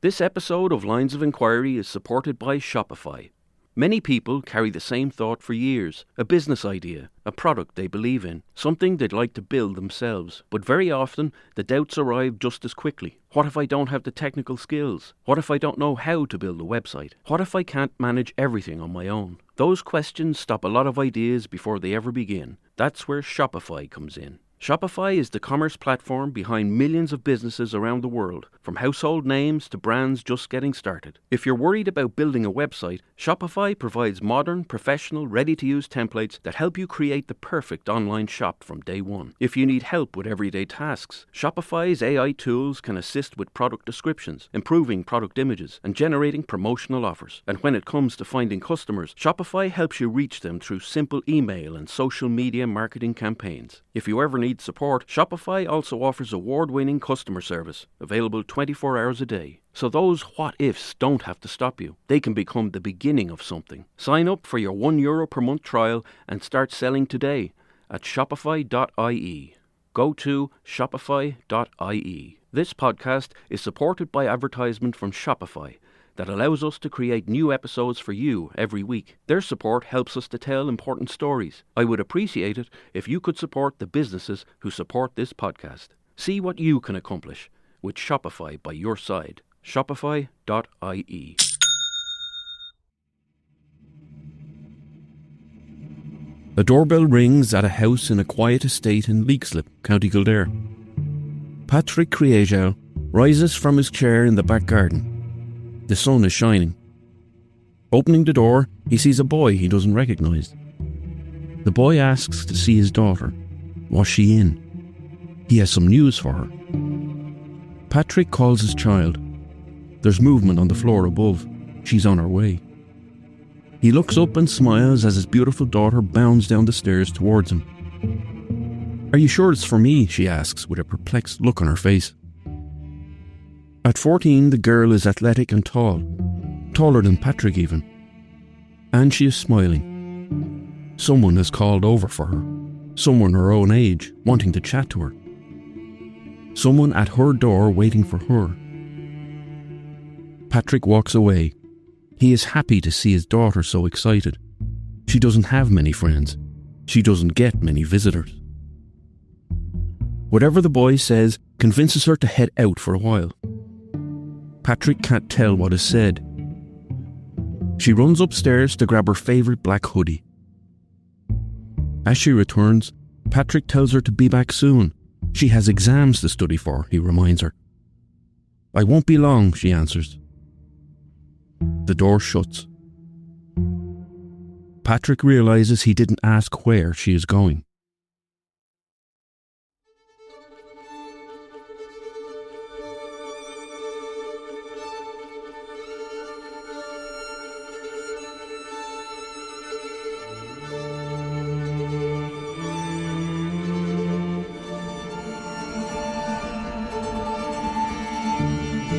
This episode of Lines of Enquiry is supported by Shopify. Many people carry the same thought for years, a business idea, a product they believe in, something they'd like to build themselves. But very often, the doubts arrive just as quickly. What if I don't have the technical skills? What if I don't know how to build a website? What if I can't manage everything on my own? Those questions stop a lot of ideas before they ever begin. That's where Shopify comes in. Shopify is the commerce platform behind millions of businesses around the world, from household names to brands just getting started. If you're worried about building a website, Shopify provides modern, professional, ready-to-use templates that help you create the perfect online shop from day one. If you need help with everyday tasks, Shopify's AI tools can assist with product descriptions, improving product images, and generating promotional offers. And when it comes to finding customers, Shopify helps you reach them through simple email and social media marketing campaigns. If you ever need support, Shopify also offers award-winning customer service, available 24 hours a day. So those what-ifs don't have to stop you. They can become the beginning of something. Sign up for your €1 per month trial and start selling today at shopify.ie. Go to shopify.ie. This podcast is supported by advertisement from Shopify that allows us to create new episodes for you every week. Their support helps us to tell important stories. I would appreciate it if you could support the businesses who support this podcast. See what you can accomplish with Shopify by your side. Shopify.ie. A doorbell rings at a house in a quiet estate in Leixlip, County Kildare. Patrick Kriégel rises from his chair in the back garden. The sun is shining. Opening the door, he sees a boy he doesn't recognise. The boy asks to see his daughter. Was she in? He has some news for her. Patrick calls his child. There's movement on the floor above. She's on her way. He looks up and smiles as his beautiful daughter bounds down the stairs towards him. Are you sure it's for me? She asks with a perplexed look on her face. At 14, the girl is athletic and tall, taller than Patrick even. And she is smiling. Someone has called over for her. Someone her own age, wanting to chat to her. Someone at her door waiting for her. Patrick walks away. He is happy to see his daughter so excited. She doesn't have many friends. She doesn't get many visitors. Whatever the boy says convinces her to head out for a while. Patrick can't tell what is said. She runs upstairs to grab her favourite black hoodie. As she returns, Patrick tells her to be back soon. She has exams to study for, he reminds her. I won't be long, she answers. The door shuts. Patrick realises he didn't ask where she is going.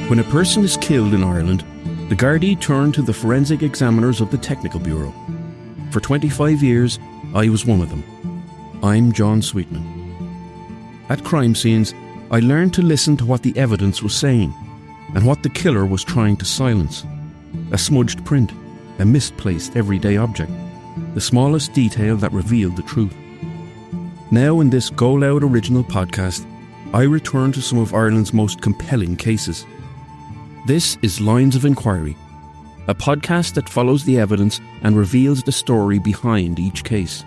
When a person is killed in Ireland, the Gardaí turn to the forensic examiners of the Technical Bureau. For 25 years, I was one of them. I'm John Sweetman. At crime scenes, I learned to listen to what the evidence was saying and what the killer was trying to silence. A smudged print, a misplaced everyday object, the smallest detail that revealed the truth. Now in this GoLoud original podcast, I return to some of Ireland's most compelling cases. This is Lines of Enquiry, a podcast that follows the evidence and reveals the story behind each case.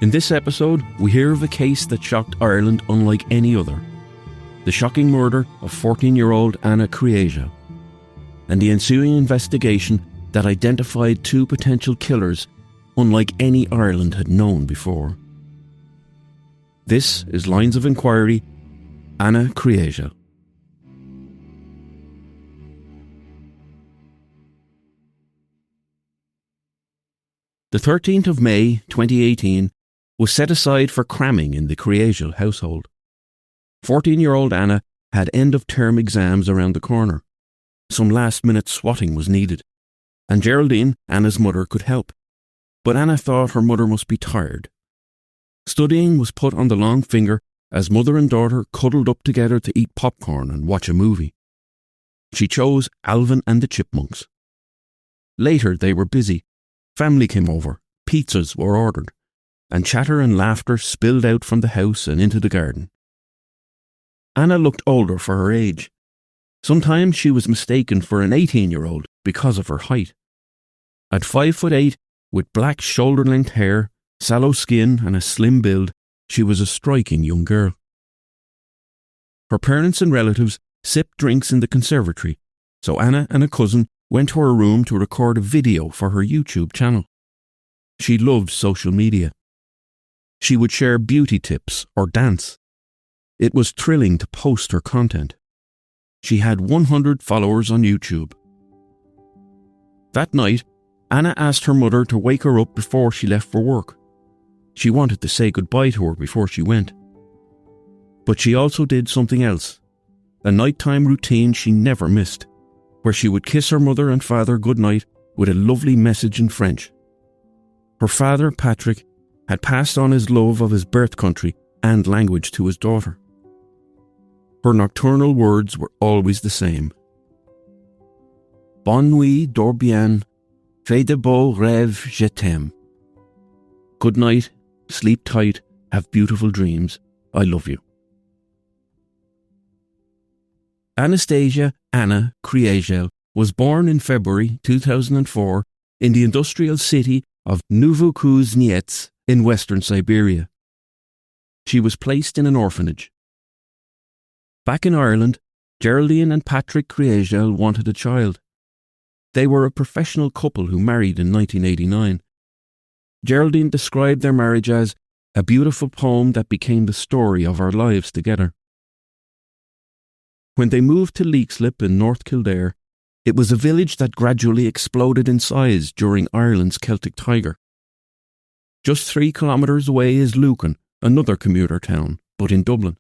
In this episode, we hear of a case that shocked Ireland unlike any other. The shocking murder of 14-year-old Anna Kriégel, and the ensuing investigation that identified two potential killers unlike any Ireland had known before. This is Lines of Enquiry, Anna Kriégel. The 13th of May 2018 was set aside for cramming in the Kriégel household. 14-year-old Anna had end-of-term exams around the corner. Some last-minute swatting was needed, and Geraldine, Anna's mother, could help. But Anna thought her mother must be tired. Studying was put on the long finger as mother and daughter cuddled up together to eat popcorn and watch a movie. She chose Alvin and the Chipmunks. Later they were busy. Family came over, pizzas were ordered, and chatter and laughter spilled out from the house and into the garden. Anna looked older for her age. Sometimes she was mistaken for an 18-year-old because of her height. At 5'8", with black shoulder-length hair, sallow skin and a slim build, she was a striking young girl. Her parents and relatives sipped drinks in the conservatory, so Anna and a cousin went to her room to record a video for her YouTube channel. She loved social media. She would share beauty tips or dance. It was thrilling to post her content. She had 100 followers on YouTube. That night, Anna asked her mother to wake her up before she left for work. She wanted to say goodbye to her before she went. But she also did something else, a nighttime routine she never missed, where she would kiss her mother and father goodnight with a lovely message in French. Her father, Patrick, had passed on his love of his birth country and language to his daughter. Her nocturnal words were always the same. Bonne nuit, dors bien, fais de beaux rêves, je t'aime. Good night, sleep tight, have beautiful dreams, I love you. Anastasia Anna Kriégel was born in February 2004 in the industrial city of Novokuznets in western Siberia. She was placed in an orphanage. Back in Ireland, Geraldine and Patrick Kriégel wanted a child. They were a professional couple who married in 1989. Geraldine described their marriage as a beautiful poem that became the story of our lives together. When they moved to Leixlip in North Kildare, it was a village that gradually exploded in size during Ireland's Celtic Tiger. Just 3 kilometres away is Lucan, another commuter town, but in Dublin.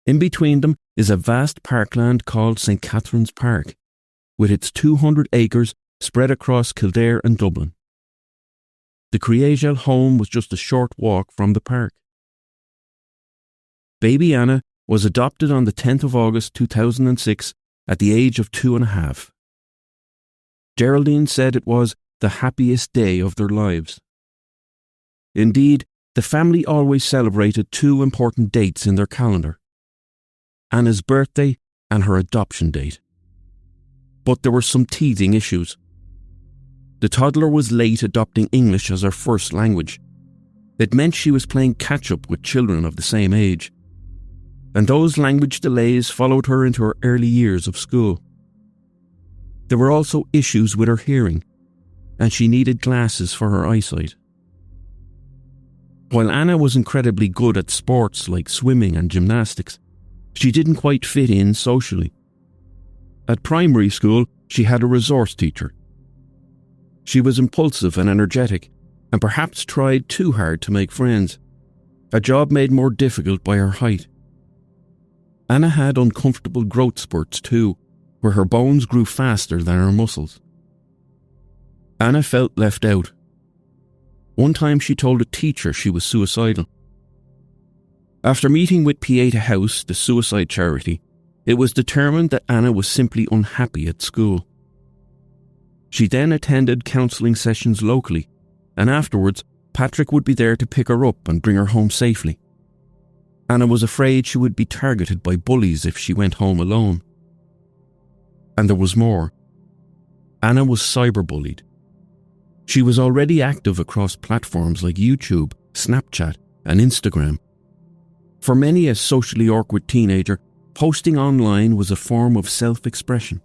In between them is a vast parkland called St. Catherine's Park, with its 200 acres spread across Kildare and Dublin. The Kriégel home was just a short walk from the park. Baby Anna was adopted on the 10th of August 2006 at the age of 2.5. Geraldine said it was the happiest day of their lives. Indeed, the family always celebrated 2 important dates in their calendar: Anna's birthday and her adoption date. But there were some teething issues. The toddler was late adopting English as her first language. It meant she was playing catch-up with children of the same age. And those language delays followed her into her early years of school. There were also issues with her hearing, and she needed glasses for her eyesight. While Anna was incredibly good at sports like swimming and gymnastics, she didn't quite fit in socially. At primary school, she had a resource teacher. She was impulsive and energetic, and perhaps tried too hard to make friends, a job made more difficult by her height. Anna had uncomfortable growth spurts too, where her bones grew faster than her muscles. Anna felt left out. One time she told a teacher she was suicidal. After meeting with Pieta House, the suicide charity, it was determined that Anna was simply unhappy at school. She then attended counselling sessions locally, and afterwards Patrick would be there to pick her up and bring her home safely. Anna was afraid she would be targeted by bullies if she went home alone. And there was more. Anna was cyberbullied. She was already active across platforms like YouTube, Snapchat, and Instagram. For many a socially awkward teenager, posting online was a form of self-expression.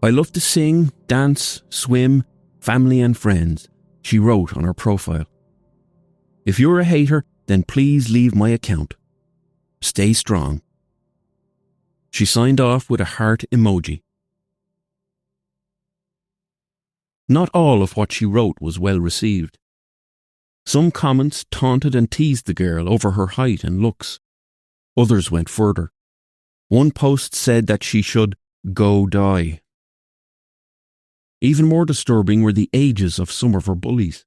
I love to sing, dance, swim, family and friends, she wrote on her profile. If you're a hater, then please leave my account. Stay strong. She signed off with a heart emoji. Not all of what she wrote was well received. Some comments taunted and teased the girl over her height and looks. Others went further. One post said that she should go die. Even more disturbing were the ages of some of her bullies.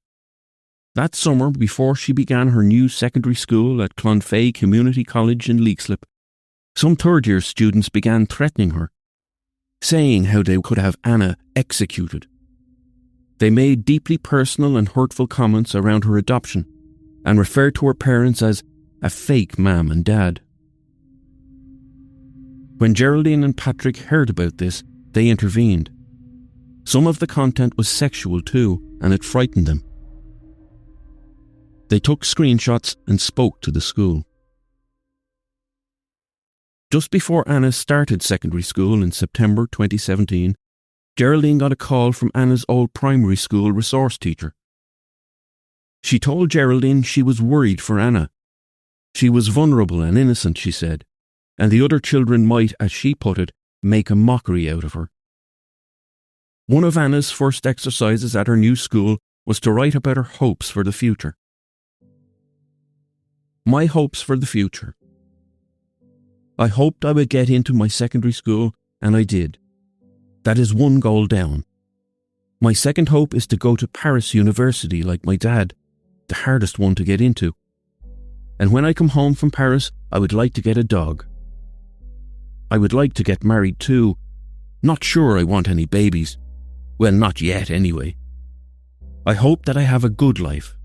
That summer, before she began her new secondary school at Clonfay Community College in Leixlip, some third-year students began threatening her. saying how they could have Anna executed. They made deeply personal and hurtful comments around her adoption and referred to her parents as a fake mam and dad. When Geraldine and Patrick heard about this, they intervened. Some of the content was sexual too, and it frightened them. They took screenshots and spoke to the school. Just before Anna started secondary school in September 2017, Geraldine got a call from Anna's old primary school resource teacher. She told Geraldine she was worried for Anna. She was vulnerable and innocent, she said, and the other children might, as she put it, make a mockery out of her. One of Anna's first exercises at her new school was to write about her hopes for the future. My hopes for the future. I hoped I would get into my secondary school, and I did. That is one goal down. My second hope is to go to Paris University like my dad, the hardest one to get into. And when I come home from Paris, I would like to get a dog. I would like to get married too. Not sure I want any babies. Well, not yet anyway. I hope that I have a good life.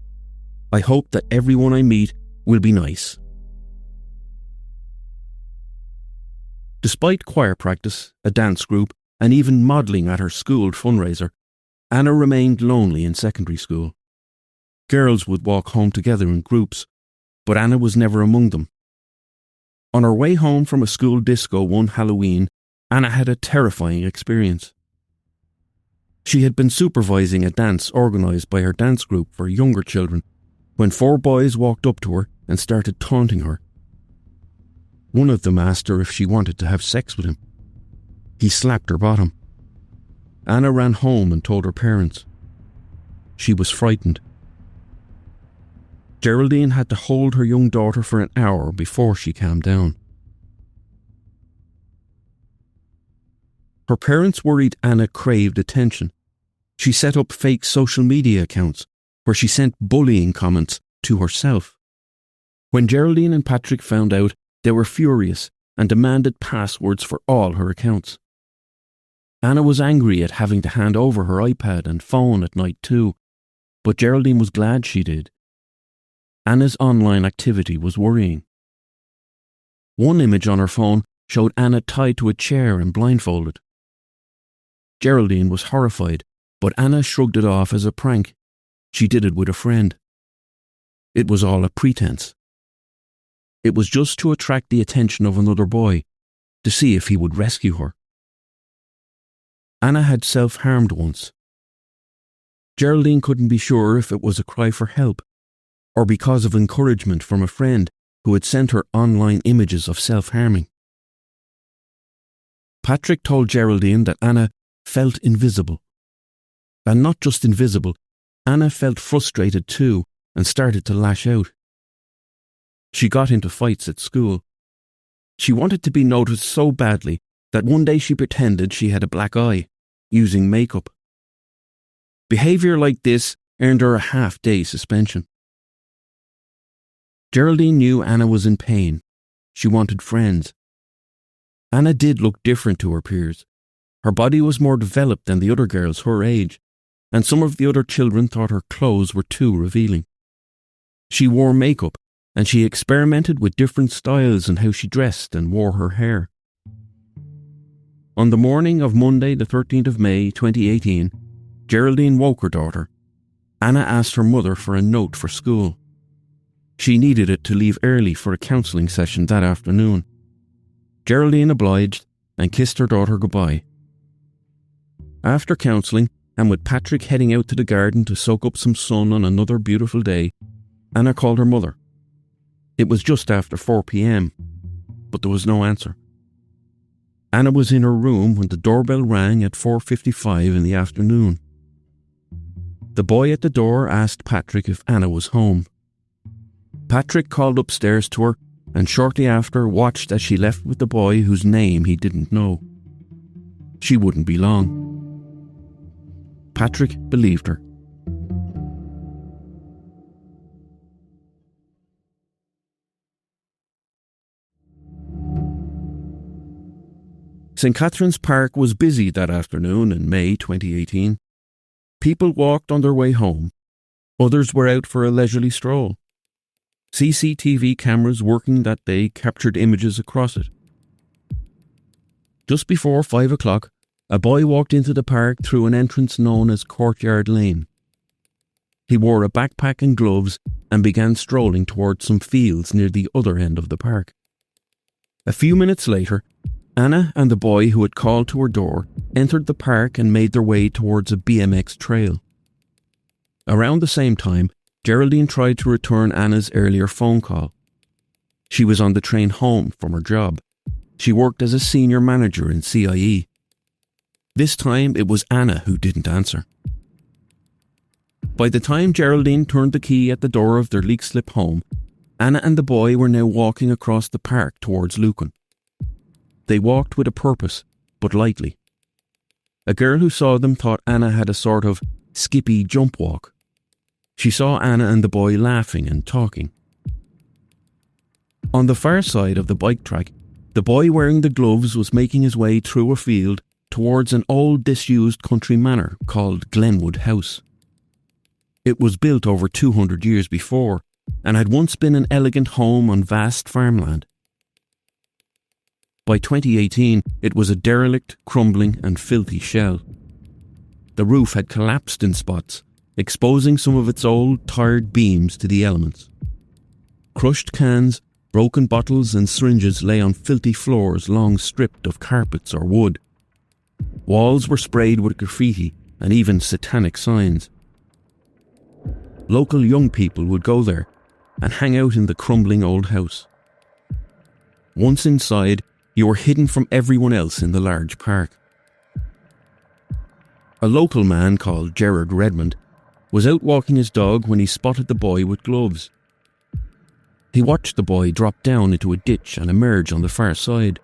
I hope that everyone I meet will be nice. Despite choir practice, a dance group, and even modelling at her school fundraiser, Anna remained lonely in secondary school. Girls would walk home together in groups, but Anna was never among them. On her way home from a school disco one Halloween, Anna had a terrifying experience. She had been supervising a dance organised by her dance group for younger children when 4 boys walked up to her and started taunting her. One of them asked her if she wanted to have sex with him. He slapped her bottom. Anna ran home and told her parents. She was frightened. Geraldine had to hold her young daughter for an hour before she calmed down. Her parents worried Anna craved attention. She set up fake social media accounts where she sent bullying comments to herself. When Geraldine and Patrick found out, they were furious and demanded passwords for all her accounts. Anna was angry at having to hand over her iPad and phone at night too, but Geraldine was glad she did. Anna's online activity was worrying. One image on her phone showed Anna tied to a chair and blindfolded. Geraldine was horrified, but Anna shrugged it off as a prank. She did it with a friend. It was all a pretense. It was just to attract the attention of another boy, to see if he would rescue her. Anna had self-harmed once. Geraldine couldn't be sure if it was a cry for help, or because of encouragement from a friend who had sent her online images of self-harming. Patrick told Geraldine that Anna felt invisible. And not just invisible, Anna felt frustrated too and started to lash out. She got into fights at school. She wanted to be noticed so badly that one day she pretended she had a black eye, using makeup. Behaviour like this earned her a half-day suspension. Geraldine knew Anna was in pain. She wanted friends. Anna did look different to her peers. Her body was more developed than the other girls her age, and some of the other children thought her clothes were too revealing. She wore makeup, and she experimented with different styles and how she dressed and wore her hair. On the morning of Monday the 13th of May 2018, Geraldine woke her daughter. Anna asked her mother for a note for school. She needed it to leave early for a counselling session that afternoon. Geraldine obliged and kissed her daughter goodbye. After counselling, and with Patrick heading out to the garden to soak up some sun on another beautiful day, Anna called her mother. It was just after 4 p.m, but there was no answer. Anna was in her room when the doorbell rang at 4:55 in the afternoon. The boy at the door asked Patrick if Anna was home. Patrick called upstairs to her and shortly after watched as she left with the boy whose name he didn't know. She wouldn't be long. Patrick believed her. St. Catherine's Park was busy that afternoon in May 2018. People walked on their way home. Others were out for a leisurely stroll. CCTV cameras working that day captured images across it. Just before 5 o'clock, a boy walked into the park through an entrance known as Courtyard Lane. He wore a backpack and gloves and began strolling towards some fields near the other end of the park. A few minutes later, Anna and the boy who had called to her door entered the park and made their way towards a BMX trail. Around the same time, Geraldine tried to return Anna's earlier phone call. She was on the train home from her job. She worked as a senior manager in CIE. This time it was Anna who didn't answer. By the time Geraldine turned the key at the door of their Leixlip home, Anna and the boy were now walking across the park towards Lucan. They walked with a purpose, but lightly. A girl who saw them thought Anna had a sort of skippy jump walk. She saw Anna and the boy laughing and talking. On the far side of the bike track, the boy wearing the gloves was making his way through a field towards an old disused country manor called Glenwood House. It was built over 200 years before and had once been an elegant home on vast farmland. By 2018, it was a derelict, crumbling and filthy shell. The roof had collapsed in spots, exposing some of its old, tired beams to the elements. Crushed cans, broken bottles and syringes lay on filthy floors long stripped of carpets or wood. Walls were sprayed with graffiti and even satanic signs. Local young people would go there and hang out in the crumbling old house. Once inside, you were hidden from everyone else in the large park. A local man called Gerard Redmond was out walking his dog when he spotted the boy with gloves. He watched the boy drop down into a ditch and emerge on the far side.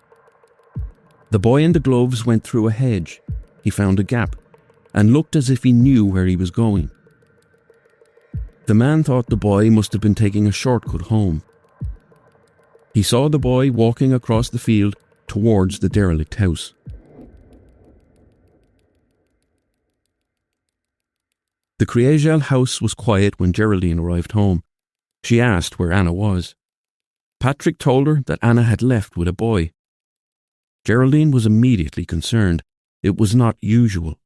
The boy in the gloves went through a hedge. He found a gap and looked as if he knew where he was going. The man thought the boy must have been taking a shortcut home. He saw the boy walking across the field towards the derelict house. The Kriégel house was quiet when Geraldine arrived home. She asked where Anna was. Patrick told her that Anna had left with a boy. Geraldine was immediately concerned. It was not usual.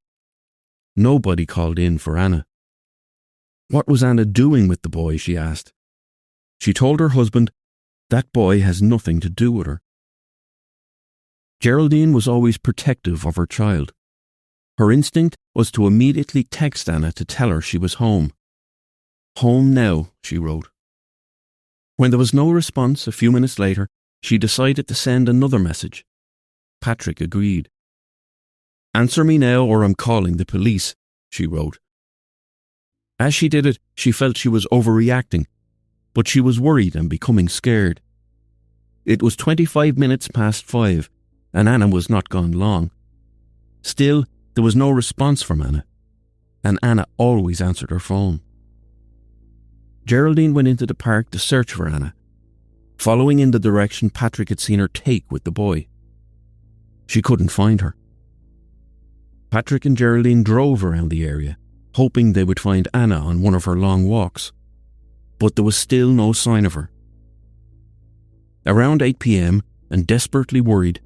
Nobody called in for Anna. What was Anna doing with the boy, she asked. She told her husband, that boy has nothing to do with her. Geraldine was always protective of her child. Her instinct was to immediately text Anna to tell her she was home. Home now, she wrote. When there was no response a few minutes later, she decided to send another message. Patrick agreed. Answer me now or I'm calling the police, she wrote. As she did it, she felt she was overreacting, but she was worried and becoming scared. It was 25 minutes past 5, and Anna was not gone long. Still, there was no response from Anna, and Anna always answered her phone. Geraldine went into the park to search for Anna, following in the direction Patrick had seen her take with the boy. She couldn't find her. Patrick and Geraldine drove around the area, hoping they would find Anna on one of her long walks, but there was still no sign of her. Around 8 p.m, and desperately worried,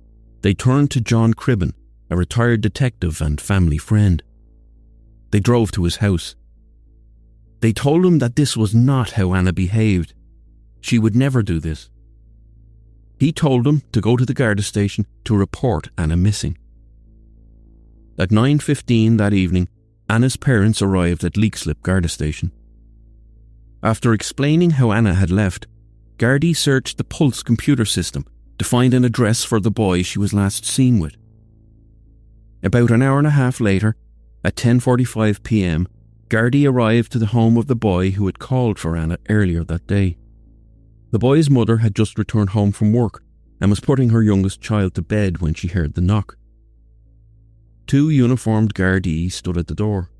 they turned to John Cribben, a retired detective and family friend. They drove to his house. They told him that this was not how Anna behaved. She would never do this. He told them to go to the Garda station to report Anna missing. At 9:15 that evening, Anna's parents arrived at Leixlip Garda station. After explaining how Anna had left, Gardaí searched the Pulse computer system to find an address for the boy she was last seen with. About an hour and a half later, at 10:45 p.m, Gardaí arrived to the home of the boy who had called for Anna earlier that day. The boy's mother had just returned home from work and was putting her youngest child to bed when she heard the knock. 2 uniformed Gardaí stood at the door.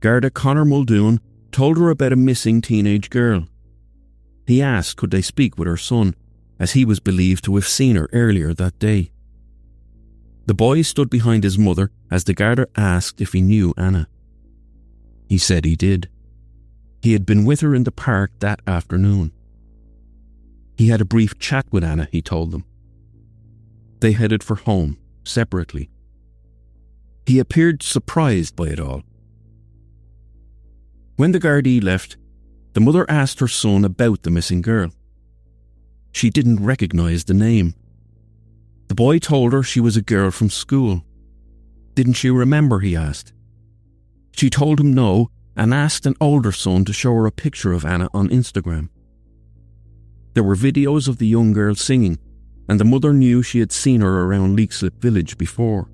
Garda Conor Muldoon told her about a missing teenage girl. He asked could they speak with her son, as he was believed to have seen her earlier that day. The boy stood behind his mother as the Garda asked if he knew Anna. He said he did. He had been with her in the park that afternoon. He had a brief chat with Anna, he told them. They headed for home, separately. He appeared surprised by it all. When the Gardaí left, the mother asked her son about the missing girl. She didn't recognise the name. The boy told her she was a girl from school. Didn't she remember, he asked. She told him no and asked an older son to show her a picture of Anna on Instagram. There were videos of the young girl singing, and the mother knew she had seen her around Leixlip village before.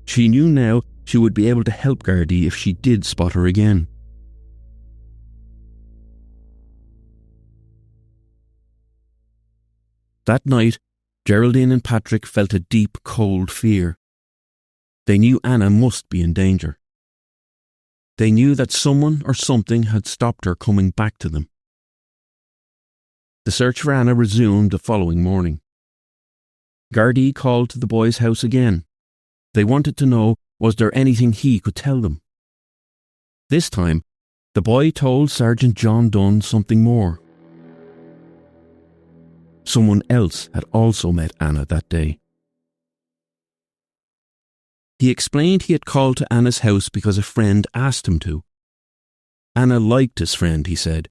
She knew now she would be able to help Gardaí if she did spot her again. That night, Geraldine and Patrick felt a deep, cold fear. They knew Anna must be in danger. They knew that someone or something had stopped her coming back to them. The search for Anna resumed the following morning. Gardaí called to the boy's house again. They wanted to know, was there anything he could tell them? This time, the boy told Sergeant John Dunn something more. Someone else had also met Anna that day. He explained he had called to Anna's house because a friend asked him to. Anna liked his friend, he said,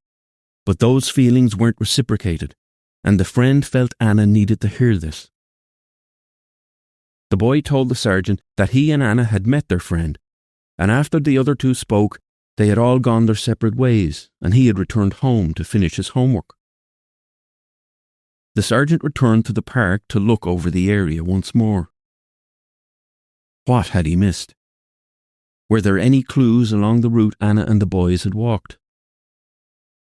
but those feelings weren't reciprocated, and the friend felt Anna needed to hear this. The boy told the sergeant that he and Anna had met their friend, and after the other two spoke, they had all gone their separate ways, and he had returned home to finish his homework. The sergeant returned to the park to look over the area once more. What had he missed? Were there any clues along the route Anna and the boys had walked?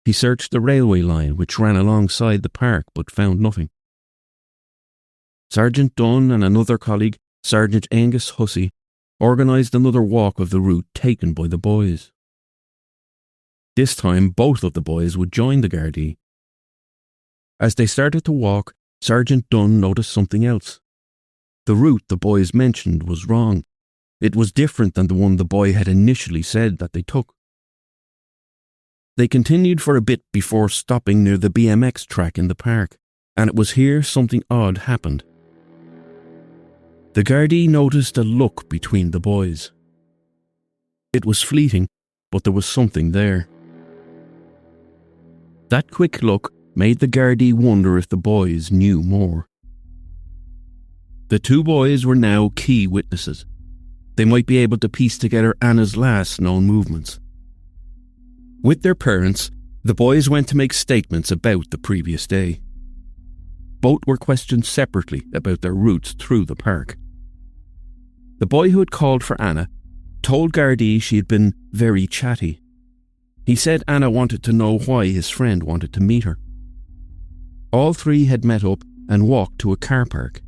He searched the railway line which ran alongside the park but found nothing. Sergeant Dunn and another colleague, Sergeant Angus Hussey, organised another walk of the route taken by the boys. This time both of the boys would join the Gardaí. As they started to walk, Sergeant Dunn noticed something else. The route the boys mentioned was wrong. It was different than the one the boy had initially said that they took. They continued for a bit before stopping near the BMX track in the park, and it was here something odd happened. The Gardaí noticed a look between the boys. It was fleeting, but there was something there. That quick look made the Gardaí wonder if the boys knew more. The two boys were now key witnesses. They might be able to piece together Anna's last known movements. With their parents, the boys went to make statements about the previous day. Both were questioned separately about their routes through the park. The boy who had called for Anna told Gardaí she had been very chatty. He said Anna wanted to know why his friend wanted to meet her. All three had met up and walked to a car park.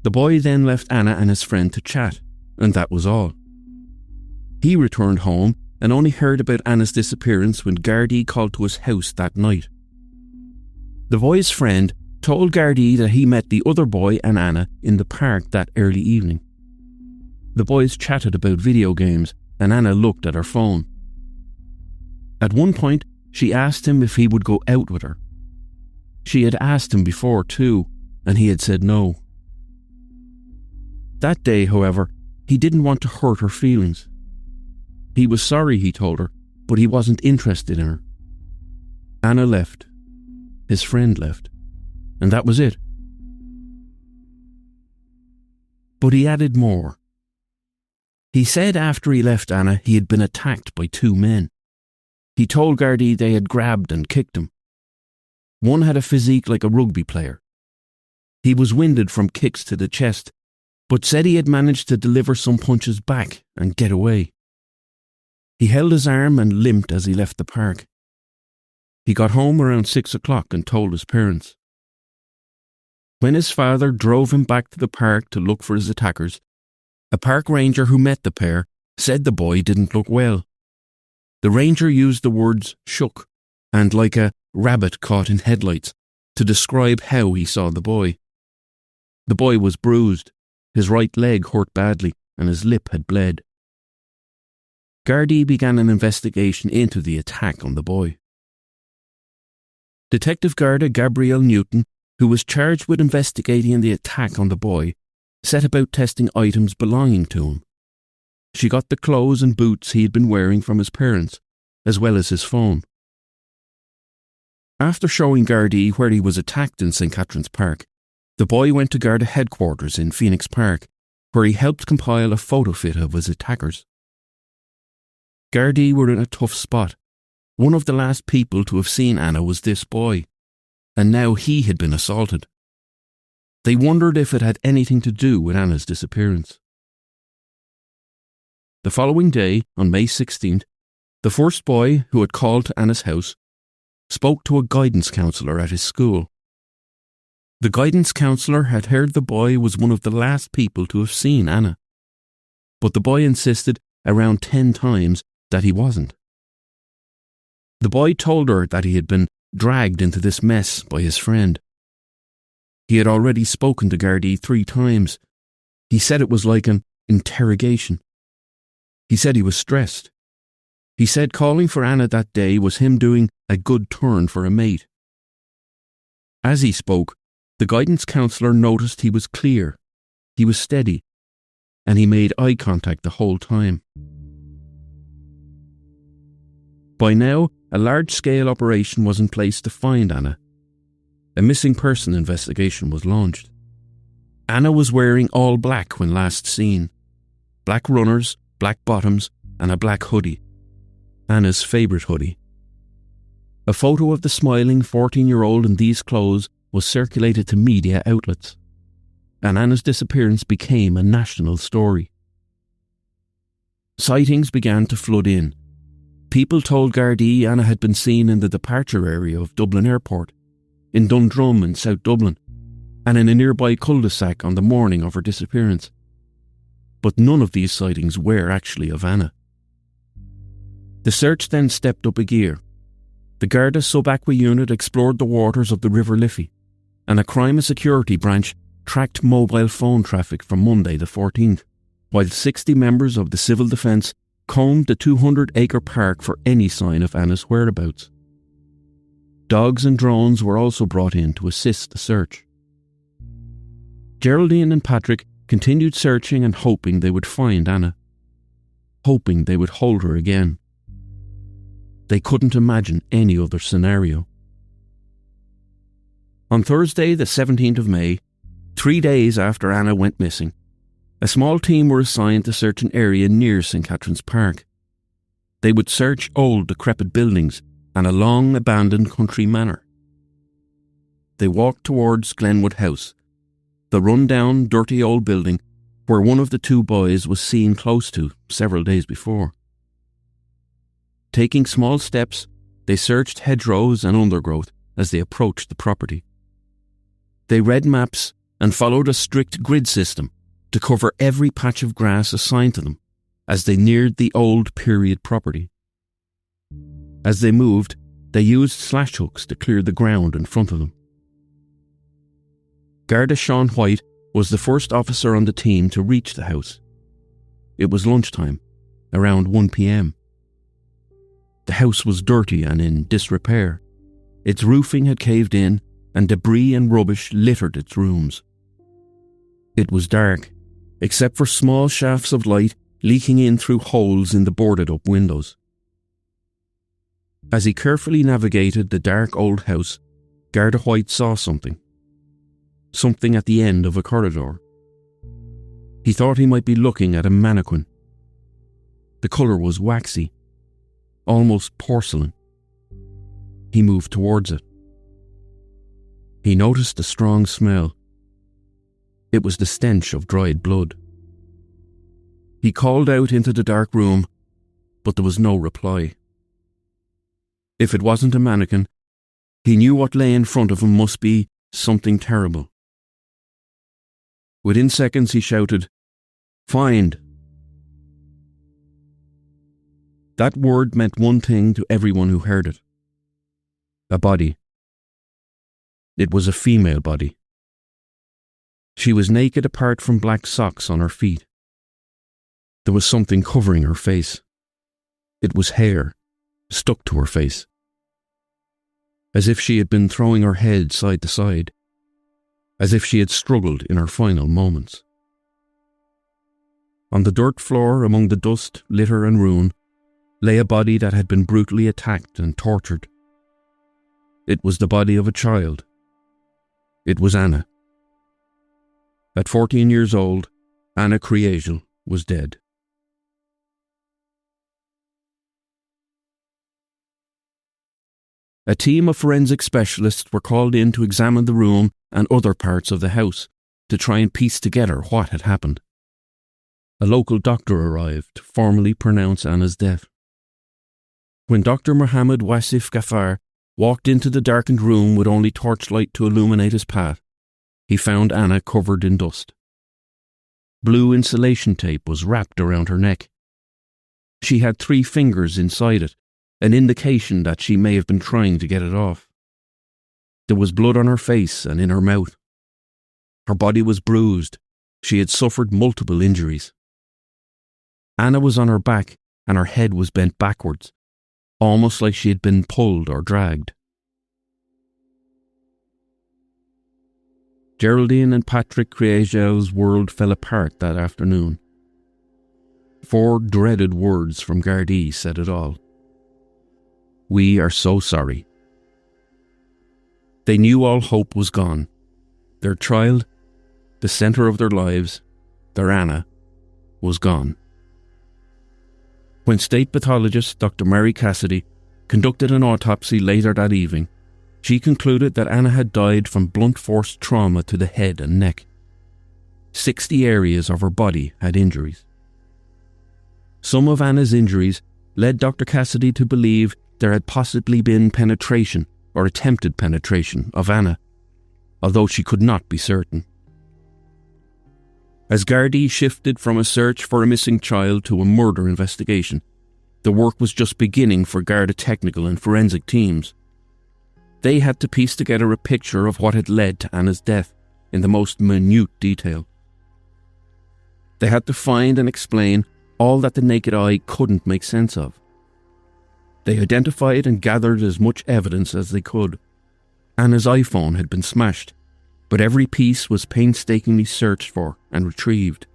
The boy then left Anna and his friend to chat, and that was all. He returned home and only heard about Anna's disappearance when Gardaí called to his house that night. The boy's friend told Gardaí that he met the other boy and Anna in the park that early evening. The boys chatted about video games, and Anna looked at her phone. At one point, she asked him if he would go out with her. She had asked him before too, and he had said no. That day, however, he didn't want to hurt her feelings. He was sorry, he told her, but he wasn't interested in her. Anna left. His friend left. And that was it. But he added more. He said after he left Anna, he had been attacked by two men. He told Gardaí they had grabbed and kicked him. One had a physique like a rugby player. He was winded from kicks to the chest, but said he had managed to deliver some punches back and get away. He held his arm and limped as he left the park. He got home around 6 o'clock and told his parents. When his father drove him back to the park to look for his attackers, a park ranger who met the pair said the boy didn't look well. The ranger used the words shook and like a rabbit caught in headlights to describe how he saw the boy. The boy was bruised, his right leg hurt badly, and his lip had bled. Gardaí began an investigation into the attack on the boy. Detective Garda Gabrielle Newton, who was charged with investigating the attack on the boy, set about testing items belonging to him. She got the clothes and boots he had been wearing from his parents, as well as his phone. After showing Gardaí where he was attacked in St. Catherine's Park, the boy went to Garda headquarters in Phoenix Park, where he helped compile a photo fit of his attackers. Gardaí were in a tough spot. One of the last people to have seen Anna was this boy, and now he had been assaulted. They wondered if it had anything to do with Anna's disappearance. The following day, on May 16th, the first boy who had called to Anna's house spoke to a guidance counsellor at his school. The guidance counsellor had heard the boy was one of the last people to have seen Anna, but the boy insisted around 10 times that he wasn't. The boy told her that he had been dragged into this mess by his friend. He had already spoken to Gardaí 3 times. He said it was like an interrogation. He said he was stressed. He said calling for Anna that day was him doing a good turn for a mate. As he spoke, the guidance counsellor noticed he was clear, he was steady, and he made eye contact the whole time. By now, a large-scale operation was in place to find Anna. A missing person investigation was launched. Anna was wearing all black when last seen. Black runners, black bottoms, and a black hoodie. Anna's favourite hoodie. A photo of the smiling 14-year-old in these clothes was circulated to media outlets, and Anna's disappearance became a national story. Sightings began to flood in. People told Gardaí Anna had been seen in the departure area of Dublin Airport, in Dundrum in South Dublin, and in a nearby cul-de-sac on the morning of her disappearance. But none of these sightings were actually of Anna. The search then stepped up a gear. The Garda Sub-Aqua unit explored the waters of the River Liffey, and a crime and security branch tracked mobile phone traffic from Monday the 14th, while 60 members of the civil defence combed the 200-acre park for any sign of Anna's whereabouts. Dogs and drones were also brought in to assist the search. Geraldine and Patrick continued searching and hoping they would find Anna, hoping they would hold her again. They couldn't imagine any other scenario. On Thursday, the 17th of May, 3 days after Anna went missing, a small team were assigned to search an area near St. Catherine's Park. They would search old, decrepit buildings and a long, abandoned country manor. They walked towards Glenwood House, the run-down, dirty old building where one of the 2 boys was seen close to several days before. Taking small steps, they searched hedgerows and undergrowth as they approached the property. They read maps and followed a strict grid system to cover every patch of grass assigned to them as they neared the old period property. As they moved, they used slash hooks to clear the ground in front of them. Garda Sean White was the first officer on the team to reach the house. It was lunchtime, around 1 p.m. The house was dirty and in disrepair. Its roofing had caved in and debris and rubbish littered its rooms. It was dark, except for small shafts of light leaking in through holes in the boarded-up windows. As he carefully navigated the dark old house, Garda White saw something. Something at the end of a corridor. He thought he might be looking at a mannequin. The colour was waxy, almost porcelain. He moved towards it. He noticed a strong smell. It was the stench of dried blood. He called out into the dark room, but there was no reply. If it wasn't a mannequin, he knew what lay in front of him must be something terrible. Within seconds he shouted, "Find!" That word meant one thing to everyone who heard it. A body. It was a female body. She was naked apart from black socks on her feet. There was something covering her face. It was hair, stuck to her face, as if she had been throwing her head side to side, as if she had struggled in her final moments. On the dirt floor, among the dust, litter and ruin, lay a body that had been brutally attacked and tortured. It was the body of a child. It was Anna. At 14 years old, Anna Kriégel was dead. A team of forensic specialists were called in to examine the room and other parts of the house to try and piece together what had happened. A local doctor arrived to formally pronounce Anna's death. When Dr. Mohammed Wasif Ghaffar walked into the darkened room with only torchlight to illuminate his path, he found Anna covered in dust. Blue insulation tape was wrapped around her neck. She had 3 fingers inside it, an indication that she may have been trying to get it off. There was blood on her face and in her mouth. Her body was bruised. She had suffered multiple injuries. Anna was on her back and her head was bent backwards, almost like she had been pulled or dragged. Geraldine and Patrick Kriégel's world fell apart that afternoon. 4 dreaded words from Gardaí said it all. "We are so sorry." They knew all hope was gone. Their child, the centre of their lives, their Anna, was gone. When state pathologist Dr. Mary Cassidy conducted an autopsy later that evening, she concluded that Anna had died from blunt force trauma to the head and neck. 60 areas of her body had injuries. Some of Anna's injuries led Dr. Cassidy to believe there had possibly been penetration or attempted penetration of Anna, although she could not be certain. As Gardaí shifted from a search for a missing child to a murder investigation, the work was just beginning for Garda technical and forensic teams. They had to piece together a picture of what had led to Anna's death in the most minute detail. They had to find and explain all that the naked eye couldn't make sense of. They identified and gathered as much evidence as they could. Anna's iPhone had been smashed, but every piece was painstakingly searched for and retrieved.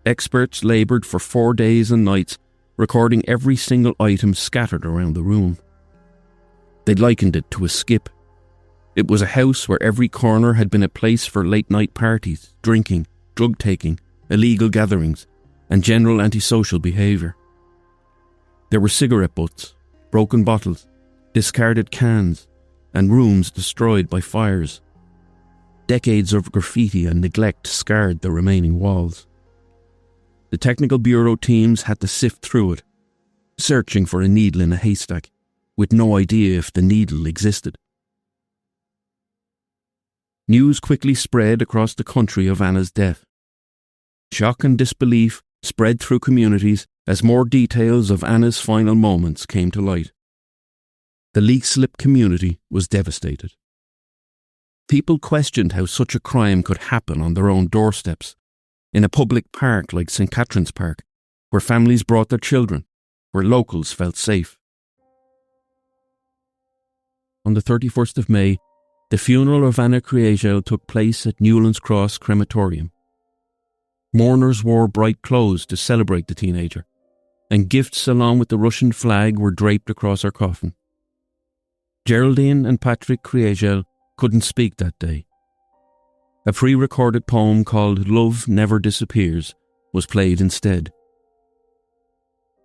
Experts laboured for 4 days and nights, recording every single item scattered around the room. They likened it to a skip. It was a house where every corner had been a place for late-night parties, drinking, drug-taking, illegal gatherings, and general antisocial behaviour. There were cigarette butts, broken bottles, discarded cans, and rooms destroyed by fires. Decades of graffiti and neglect scarred the remaining walls. The technical bureau teams had to sift through it, searching for a needle in a haystack, with no idea if the needle existed. News quickly spread across the country of Anna's death. Shock and disbelief spread through communities as more details of Anna's final moments came to light. The Leixlip community was devastated. People questioned how such a crime could happen on their own doorsteps, in a public park like St. Catherine's Park, where families brought their children, where locals felt safe. On the 31st of May, the funeral of Anna Kriégel took place at Newlands Cross Crematorium. Mourners wore bright clothes to celebrate the teenager, and gifts along with the Russian flag were draped across her coffin. Geraldine and Patrick Kriégel couldn't speak that day. A pre-recorded poem called "Love Never Disappears" was played instead.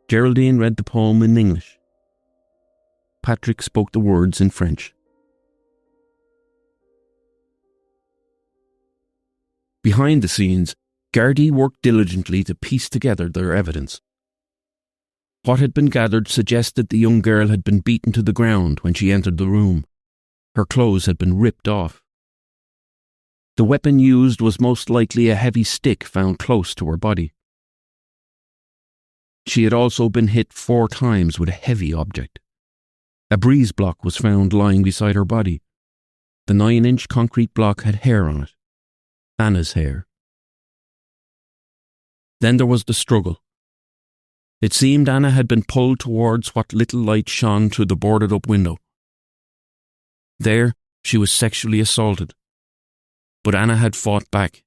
Geraldine read the poem in English. Patrick spoke the words in French. Behind the scenes, Gardaí worked diligently to piece together their evidence. What had been gathered suggested the young girl had been beaten to the ground when she entered the room. Her clothes had been ripped off. The weapon used was most likely a heavy stick found close to her body. She had also been hit 4 times with a heavy object. A breeze block was found lying beside her body. The 9-inch concrete block had hair on it. Anna's hair. Then there was the struggle. It seemed Anna had been pulled towards what little light shone through the boarded-up window. There, she was sexually assaulted. But Anna had fought back.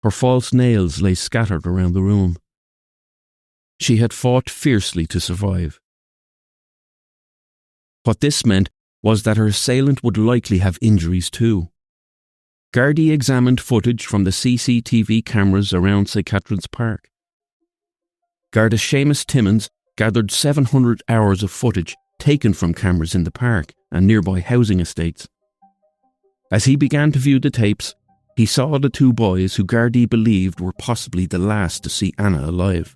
Her false nails lay scattered around the room. She had fought fiercely to survive. What this meant was that her assailant would likely have injuries too. Gardaí examined footage from the CCTV cameras around St. Catherine's Park. Garda Seamus Timmins gathered 700 hours of footage taken from cameras in the park and nearby housing estates. As he began to view the tapes, he saw the two boys who Gardaí believed were possibly the last to see Anna alive.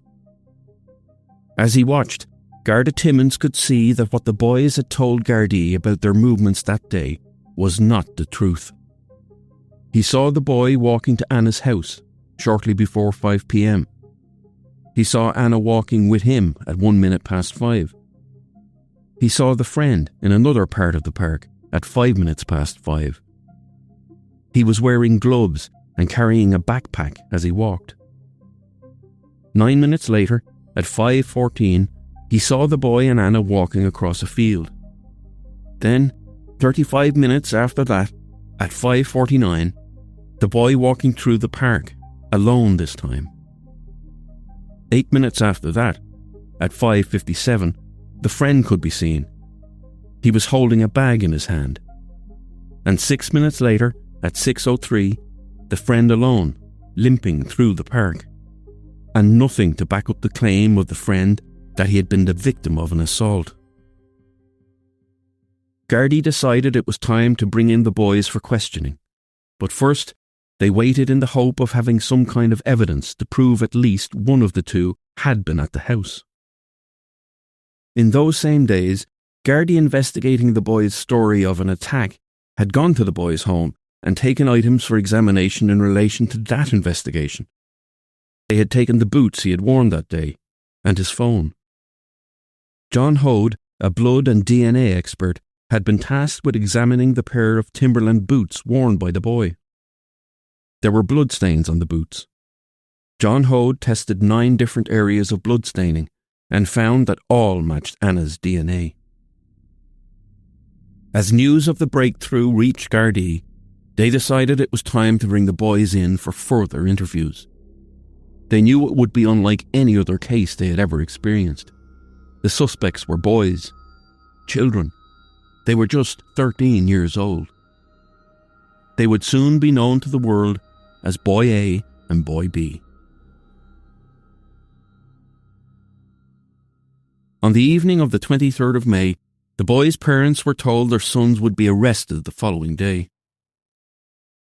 As he watched, Garda Timmins could see that what the boys had told Gardaí about their movements that day was not the truth. He saw the boy walking to Anna's house shortly before 5 p.m. He saw Anna walking with him at 5:01. He saw the friend in another part of the park at 5:05. He was wearing gloves and carrying a backpack as he walked. 9 minutes later, at 5:14, he saw the boy and Anna walking across a field. Then, 35 minutes after that, at 5:49, the boy walking through the park, alone this time. 8 minutes after that, at 5:57, the friend could be seen. He was holding a bag in his hand. And 6 minutes later, at 6:03, the friend alone, limping through the park. And nothing to back up the claim of the friend that he had been the victim of an assault. Gardaí decided it was time to bring in the boys for questioning. But first, they waited in the hope of having some kind of evidence to prove at least one of the two had been at the house. In those same days, Gardaí investigating the boy's story of an attack had gone to the boy's home and taken items for examination in relation to that investigation. They had taken the boots he had worn that day, and his phone. John Hode, a blood and DNA expert, had been tasked with examining the pair of Timberland boots worn by the boy. There were bloodstains on the boots. John Hode tested 9 different areas of bloodstaining and found that all matched Anna's DNA. As news of the breakthrough reached Gardaí, they decided it was time to bring the boys in for further interviews. They knew it would be unlike any other case they had ever experienced. The suspects were boys, children. They were just 13 years old. They would soon be known to the world as Boy A and Boy B. On the evening of the 23rd of May, the boys' parents were told their sons would be arrested the following day.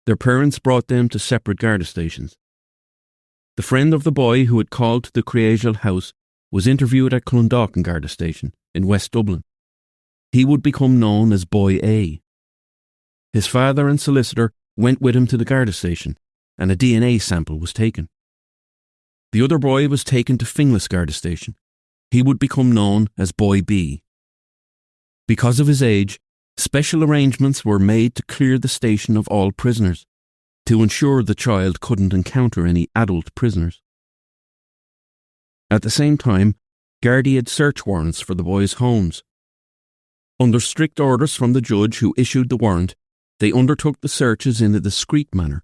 Their parents brought them to separate Garda stations. The friend of the boy who had called to the Kriégel house was interviewed at Clondalkin Garda station in West Dublin. He would become known as Boy A. His father and solicitor went with him to the Garda station, and a DNA sample was taken. The other boy was taken to Finglas Garda station. He would become known as Boy B. Because of his age, special arrangements were made to clear the station of all prisoners, to ensure the child couldn't encounter any adult prisoners. At the same time, Gardaí had search warrants for the boys' homes. Under strict orders from the judge who issued the warrant, they undertook the searches in a discreet manner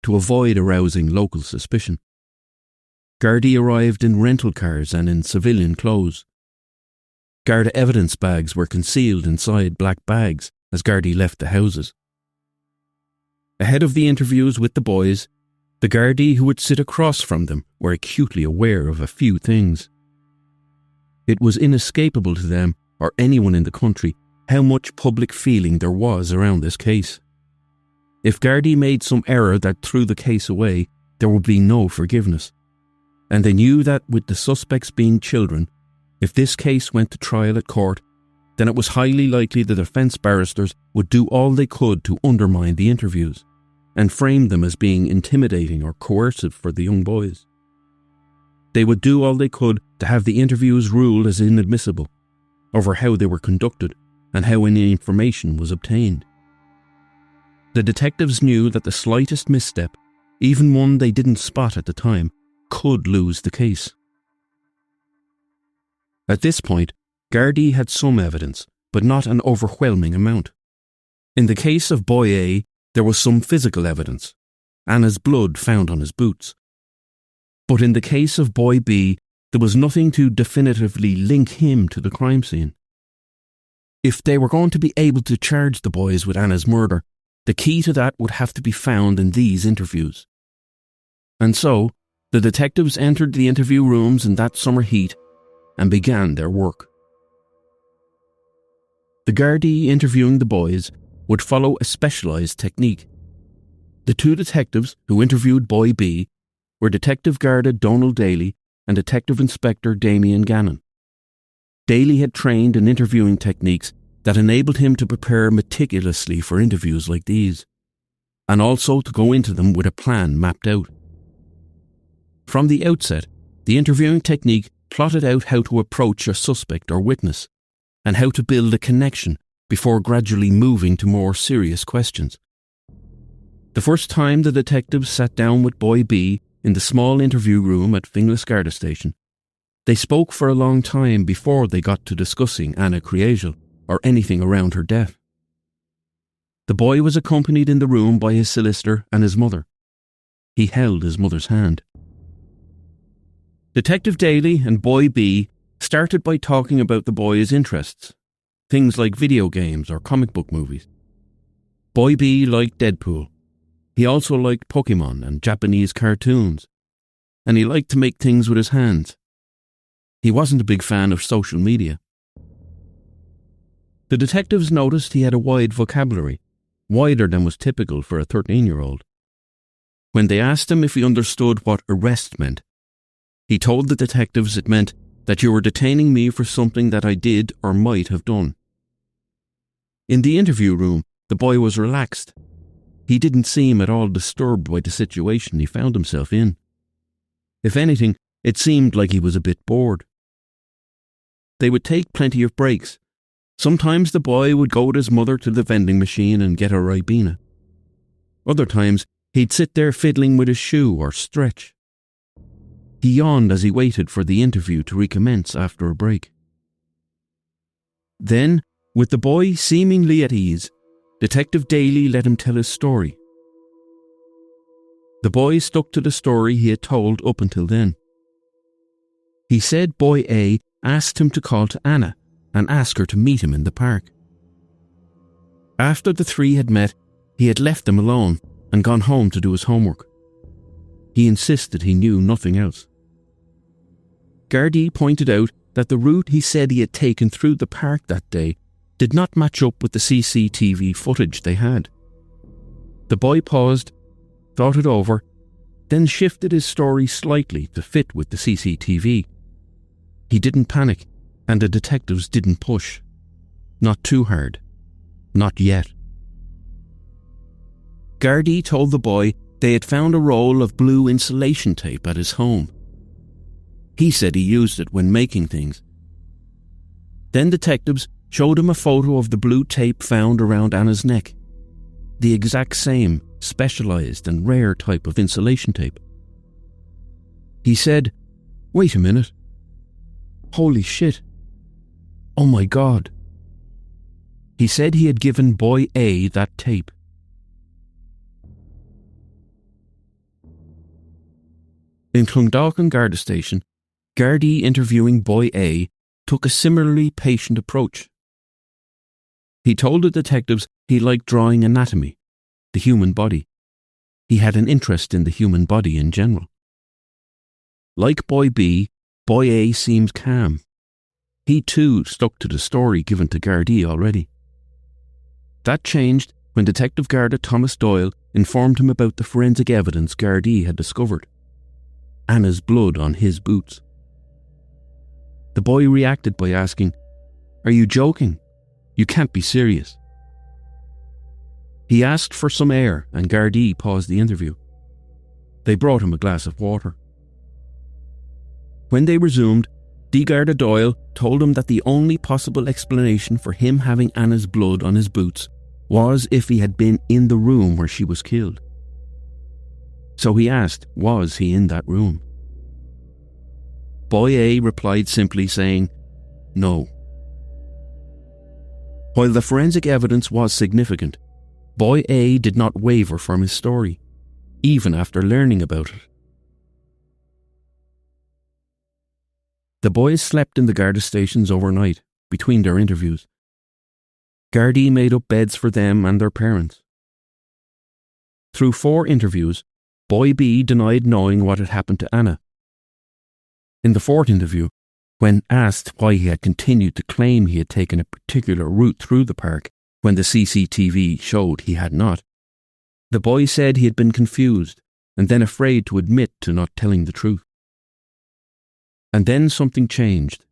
to avoid arousing local suspicion. Gardaí arrived in rental cars and in civilian clothes. Garda evidence bags were concealed inside black bags as Gardaí left the houses. Ahead of the interviews with the boys, the Gardaí who would sit across from them were acutely aware of a few things. It was inescapable to them, or anyone in the country, how much public feeling there was around this case. If Gardaí made some error that threw the case away, there would be no forgiveness. And they knew that with the suspects being children, if this case went to trial at court, then it was highly likely the defence barristers would do all they could to undermine the interviews and frame them as being intimidating or coercive for the young boys. They would do all they could to have the interviews ruled as inadmissible, over how they were conducted and how any information was obtained. The detectives knew that the slightest misstep even one they didn't spot at the time, could lose the case. At this point, Gardaí had some evidence, but not an overwhelming amount. In the case of Boy A, there was some physical evidence, Anna's blood found on his boots. But in the case of Boy B, there was nothing to definitively link him to the crime scene. If they were going to be able to charge the boys with Anna's murder, the key to that would have to be found in these interviews. And so, the detectives entered the interview rooms in that summer heat and began their work. The Gardaí interviewing the boys would follow a specialised technique. The two detectives who interviewed Boy B were Detective Garda Donald Daly and Detective Inspector Damien Gannon. Daly had trained in interviewing techniques that enabled him to prepare meticulously for interviews like these, and also to go into them with a plan mapped out. From the outset, the interviewing technique plotted out how to approach a suspect or witness, and how to build a connection before gradually moving to more serious questions. The first time the detectives sat down with Boy B in the small interview room at Finglas Garda Station, they spoke for a long time before they got to discussing Anna Kriégel or anything around her death. The boy was accompanied in the room by his solicitor and his mother. He held his mother's hand. Detective Daly and Boy B started by talking about the boy's interests, things like video games or comic book movies. Boy B liked Deadpool. He also liked Pokemon and Japanese cartoons, and he liked to make things with his hands. He wasn't a big fan of social media. The detectives noticed he had a wide vocabulary, wider than was typical for a 13-year-old. When they asked him if he understood what arrest meant, he told the detectives it meant that you were detaining me for something that I did or might have done. In the interview room, the boy was relaxed. He didn't seem at all disturbed by the situation he found himself in. If anything, it seemed like he was a bit bored. They would take plenty of breaks. Sometimes the boy would go with his mother to the vending machine and get a Ribena. Other times, he'd sit there fiddling with his shoe or stretch. He yawned as he waited for the interview to recommence after a break. Then, with the boy seemingly at ease, Detective Daly let him tell his story. The boy stuck to the story he had told up until then. He said Boy A asked him to call to Anna and ask her to meet him in the park. After the three had met, he had left them alone and gone home to do his homework. He insisted he knew nothing else. Gardaí pointed out that the route he said he had taken through the park that day did not match up with the CCTV footage they had. The boy paused, thought it over, then shifted his story slightly to fit with the CCTV. He didn't panic, and the detectives didn't push. Not too hard. Not yet. Gardaí told the boy they had found a roll of blue insulation tape at his home. He said he used it when making things. Then detectives showed him a photo of the blue tape found around Anna's neck. The exact same, specialised and rare type of insulation tape. He said, "Wait a minute. Holy shit. Oh my God." He said he had given Boy A that tape. In Clondalkin Garda Station, Gardaí interviewing Boy A took a similarly patient approach. He told the detectives he liked drawing anatomy, the human body. He had an interest in the human body in general. Like Boy B, Boy A seemed calm. He too stuck to the story given to Gardaí already. That changed when Detective Garda Thomas Doyle informed him about the forensic evidence Gardaí had discovered. Anna's blood on his boots. The boy reacted by asking, "Are you joking? You can't be serious." He asked for some air and Gardaí paused the interview. They brought him a glass of water. When they resumed, D. Garda Doyle told him that the only possible explanation for him having Anna's blood on his boots was if he had been in the room where she was killed. So he asked, was he in that room? Boy A replied simply saying, no. While the forensic evidence was significant, Boy A did not waver from his story, even after learning about it. The boys slept in the Garda stations overnight, between their interviews. Gardaí made up beds for them and their parents. Through 4 interviews, Boy B denied knowing what had happened to Anna. In the 4th interview, when asked why he had continued to claim he had taken a particular route through the park when the CCTV showed he had not, the boy said he had been confused and then afraid to admit to not telling the truth. And then something changed.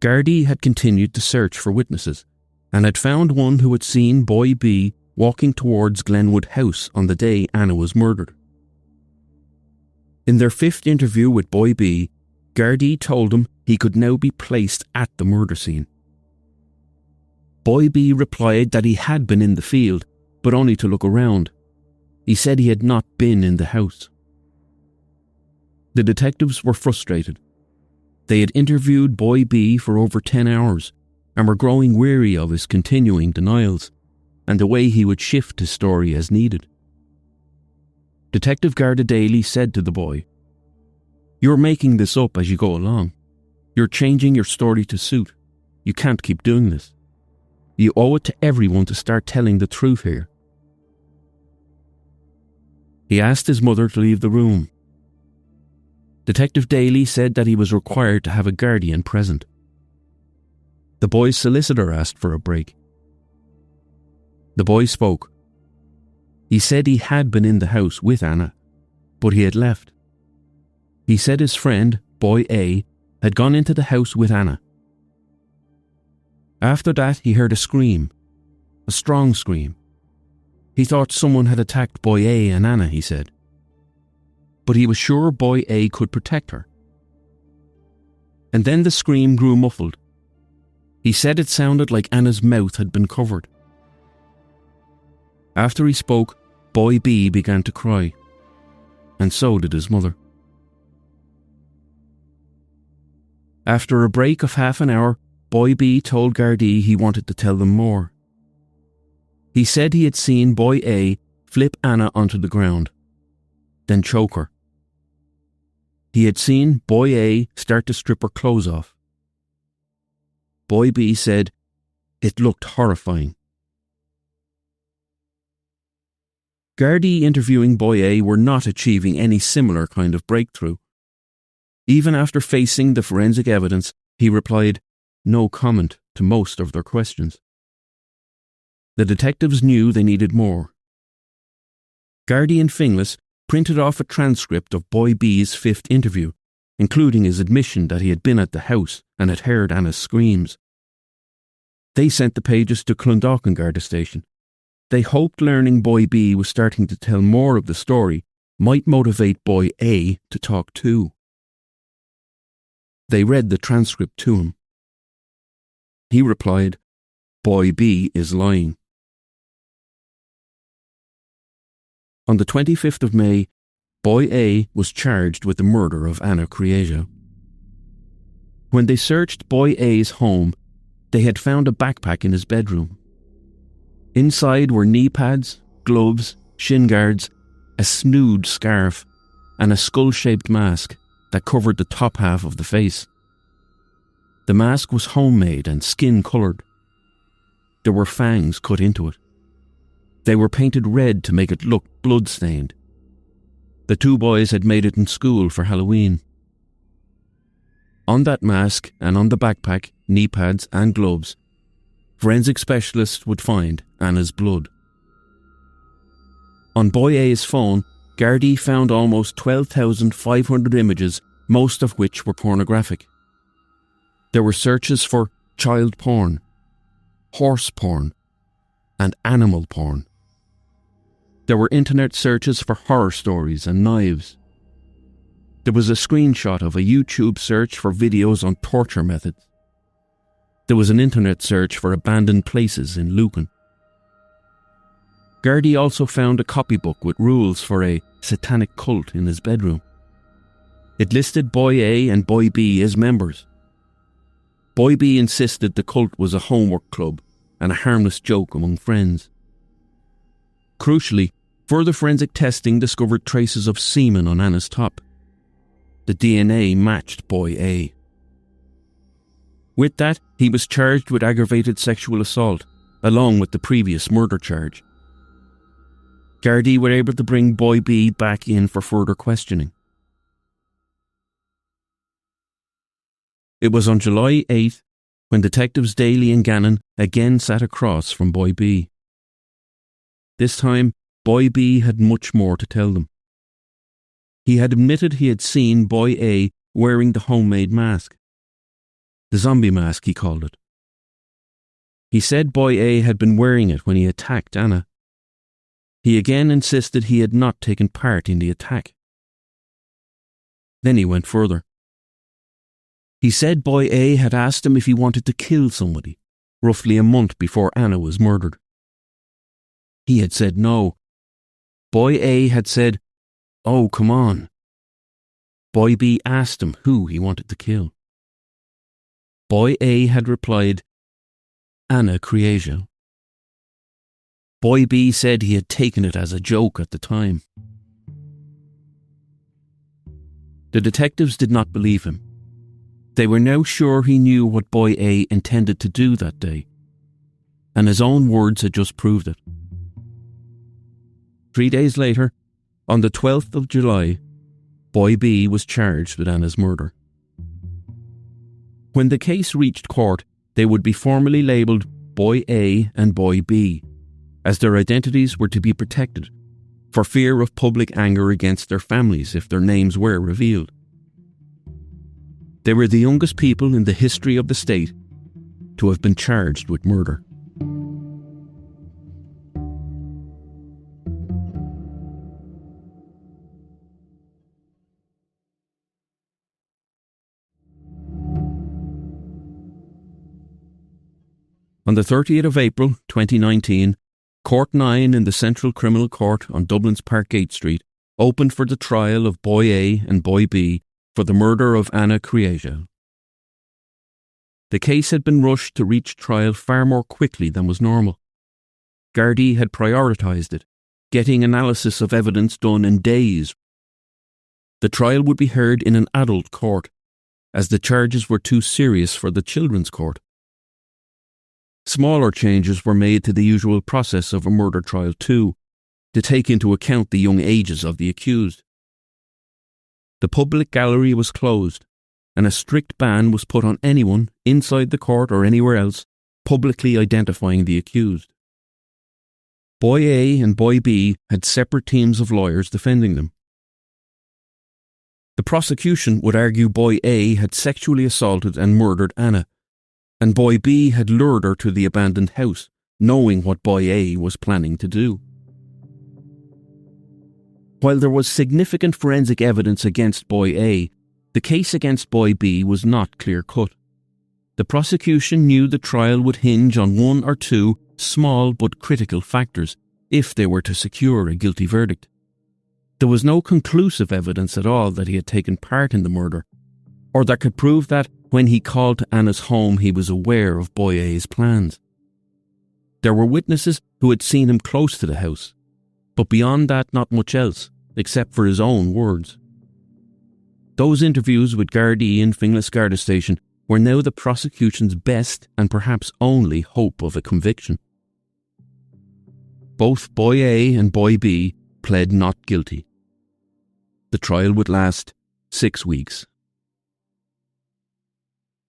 Gardaí had continued to search for witnesses and had found one who had seen Boy B walking towards Glenwood House on the day Anna was murdered. In their 5th interview with Boy B, Gardaí told him he could now be placed at the murder scene. Boy B replied that he had been in the field, but only to look around. He said he had not been in the house. The detectives were frustrated. They had interviewed Boy B for over 10 hours and were growing weary of his continuing denials and the way he would shift his story as needed. Detective Garda Daly said to the boy, "You're making this up as you go along. You're changing your story to suit. You can't keep doing this. You owe it to everyone to start telling the truth here." He asked his mother to leave the room. Detective Daly said that he was required to have a guardian present. The boy's solicitor asked for a break. The boy spoke. He said he had been in the house with Anna, but he had left. He said his friend, Boy A, had gone into the house with Anna. After that, he heard a scream, a strong scream. He thought someone had attacked Boy A and Anna, he said. But he was sure Boy A could protect her. And then the scream grew muffled. He said it sounded like Anna's mouth had been covered. After he spoke, Boy B began to cry, and so did his mother. After a break of half an hour, Boy B told Gardaí he wanted to tell them more. He said he had seen Boy A flip Anna onto the ground, then choke her. He had seen Boy A start to strip her clothes off. Boy B said it looked horrifying. Gardaí interviewing Boy A were not achieving any similar kind of breakthrough. Even after facing the forensic evidence, he replied no comment to most of their questions. The detectives knew they needed more. Gardaí and Finglas printed off a transcript of Boy B's 5th interview, including his admission that he had been at the house and had heard Anna's screams. They sent the pages to Clondalkin Garda Station. They hoped learning Boy B was starting to tell more of the story might motivate Boy A to talk too. They read the transcript to him. He replied, "Boy B is lying." On the 25th of May, Boy A was charged with the murder of Anna Kriégel. When they searched Boy A's home, they had found a backpack in his bedroom. Inside were knee pads, gloves, shin guards, a snood scarf, and a skull-shaped mask that covered the top half of the face. The mask was homemade and skin-coloured. There were fangs cut into it. They were painted red to make it look blood-stained. The 2 boys had made it in school for Halloween. On that mask and on the backpack, knee pads and gloves, forensic specialists would find Anna's blood. On Boy A's phone, Gardaí found almost 12,500 images, most of which were pornographic. There were searches for child porn, horse porn, and animal porn. There were internet searches for horror stories and knives. There was a screenshot of a YouTube search for videos on torture methods. There was an internet search for abandoned places in Lucan. Gardaí also found a copybook with rules for a satanic cult in his bedroom. It listed Boy A and Boy B as members. Boy B insisted the cult was a homework club and a harmless joke among friends. Crucially, further forensic testing discovered traces of semen on Anna's top. The DNA matched Boy A. With that, he was charged with aggravated sexual assault, along with the previous murder charge. Gardaí were able to bring Boy B back in for further questioning. It was on July 8th when Detectives Daly and Gannon again sat across from Boy B. This time, Boy B had much more to tell them. He had admitted he had seen Boy A wearing the homemade mask. The zombie mask, he called it. He said Boy A had been wearing it when he attacked Anna. He again insisted he had not taken part in the attack. Then he went further. He said Boy A had asked him if he wanted to kill somebody, roughly a month before Anna was murdered. He had said no. Boy A had said, "Oh, come on." Boy B asked him who he wanted to kill. Boy A had replied, "Anna Kriégel." Boy B said he had taken it as a joke at the time. The detectives did not believe him. They were now sure he knew what Boy A intended to do that day, and his own words had just proved it. 3 days later, on the 12th of July, Boy B was charged with Anna's murder. When the case reached court, they would be formally labelled Boy A and Boy B, as their identities were to be protected, for fear of public anger against their families if their names were revealed. They were the youngest people in the history of the state to have been charged with murder. On the 30th of April 2019, Court 9 in the Central Criminal Court on Dublin's Parkgate Street opened for the trial of Boy A and Boy B for the murder of Anna Kriégel. The case had been rushed to reach trial far more quickly than was normal. Gardaí had prioritised it, getting analysis of evidence done in days. The trial would be heard in an adult court, as the charges were too serious for the children's court. Smaller changes were made to the usual process of a murder trial too, to take into account the young ages of the accused. The public gallery was closed, and a strict ban was put on anyone, inside the court or anywhere else, publicly identifying the accused. Boy A and Boy B had separate teams of lawyers defending them. The prosecution would argue Boy A had sexually assaulted and murdered Anna, and Boy B had lured her to the abandoned house, knowing what Boy A was planning to do. While there was significant forensic evidence against Boy A, the case against Boy B was not clear-cut. The prosecution knew the trial would hinge on one or two small but critical factors if they were to secure a guilty verdict. There was no conclusive evidence at all that he had taken part in the murder, or that could prove that when he called to Anna's home he was aware of Boy A's plans. There were witnesses who had seen him close to the house, but beyond that not much else, except for his own words. Those interviews with Gardaí in Finglas Garda Station were now the prosecution's best and perhaps only hope of a conviction. Both Boy A and Boy B pled not guilty. The trial would last 6 weeks.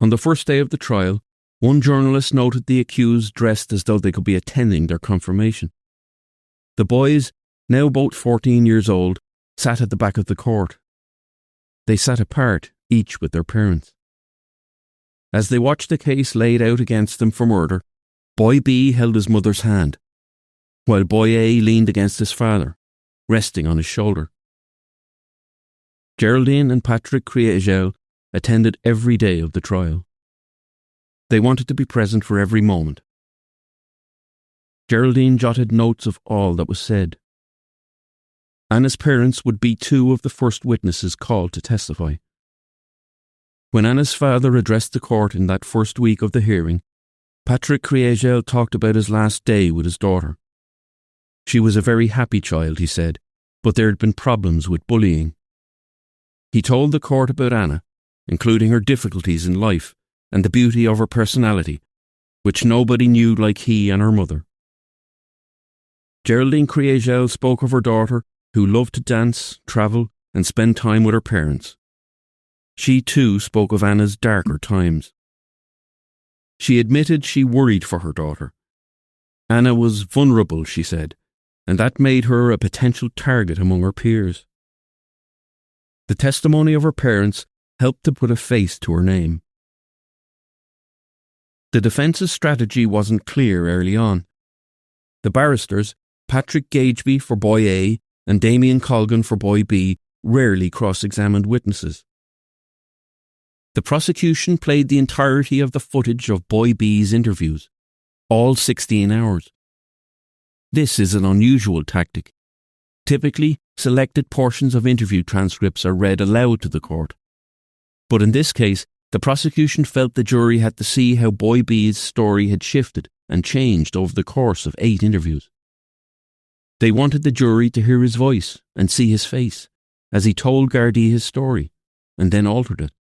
On the first day of the trial, one journalist noted the accused dressed as though they could be attending their confirmation. The boys, now both 14 years old, sat at the back of the court. They sat apart, each with their parents. As they watched the case laid out against them for murder, Boy B held his mother's hand, while Boy A leaned against his father, resting on his shoulder. Geraldine and Patrick Kriégel attended every day of the trial. They wanted to be present for every moment. Geraldine jotted notes of all that was said. Anna's parents would be two of the first witnesses called to testify. When Anna's father addressed the court in that first week of the hearing, Patrick Kriégel talked about his last day with his daughter. She was a very happy child, he said, but there had been problems with bullying. He told the court about Anna, including her difficulties in life and the beauty of her personality, which nobody knew like he and her mother. Geraldine Kriégel spoke of her daughter, who loved to dance, travel, and spend time with her parents. She too spoke of Anna's darker times. She admitted she worried for her daughter. Anna was vulnerable, she said, and that made her a potential target among her peers. The testimony of her parents helped to put a face to her name. The defence's strategy wasn't clear early on. The barristers, Patrick Gageby for Boy A and Damien Colgan for Boy B, rarely cross-examined witnesses. The prosecution played the entirety of the footage of Boy B's interviews, all 16 hours. This is an unusual tactic. Typically, selected portions of interview transcripts are read aloud to the court. But in this case, the prosecution felt the jury had to see how Boy B's story had shifted and changed over the course of 8 interviews. They wanted the jury to hear his voice and see his face as he told Gardaí his story, and then altered it.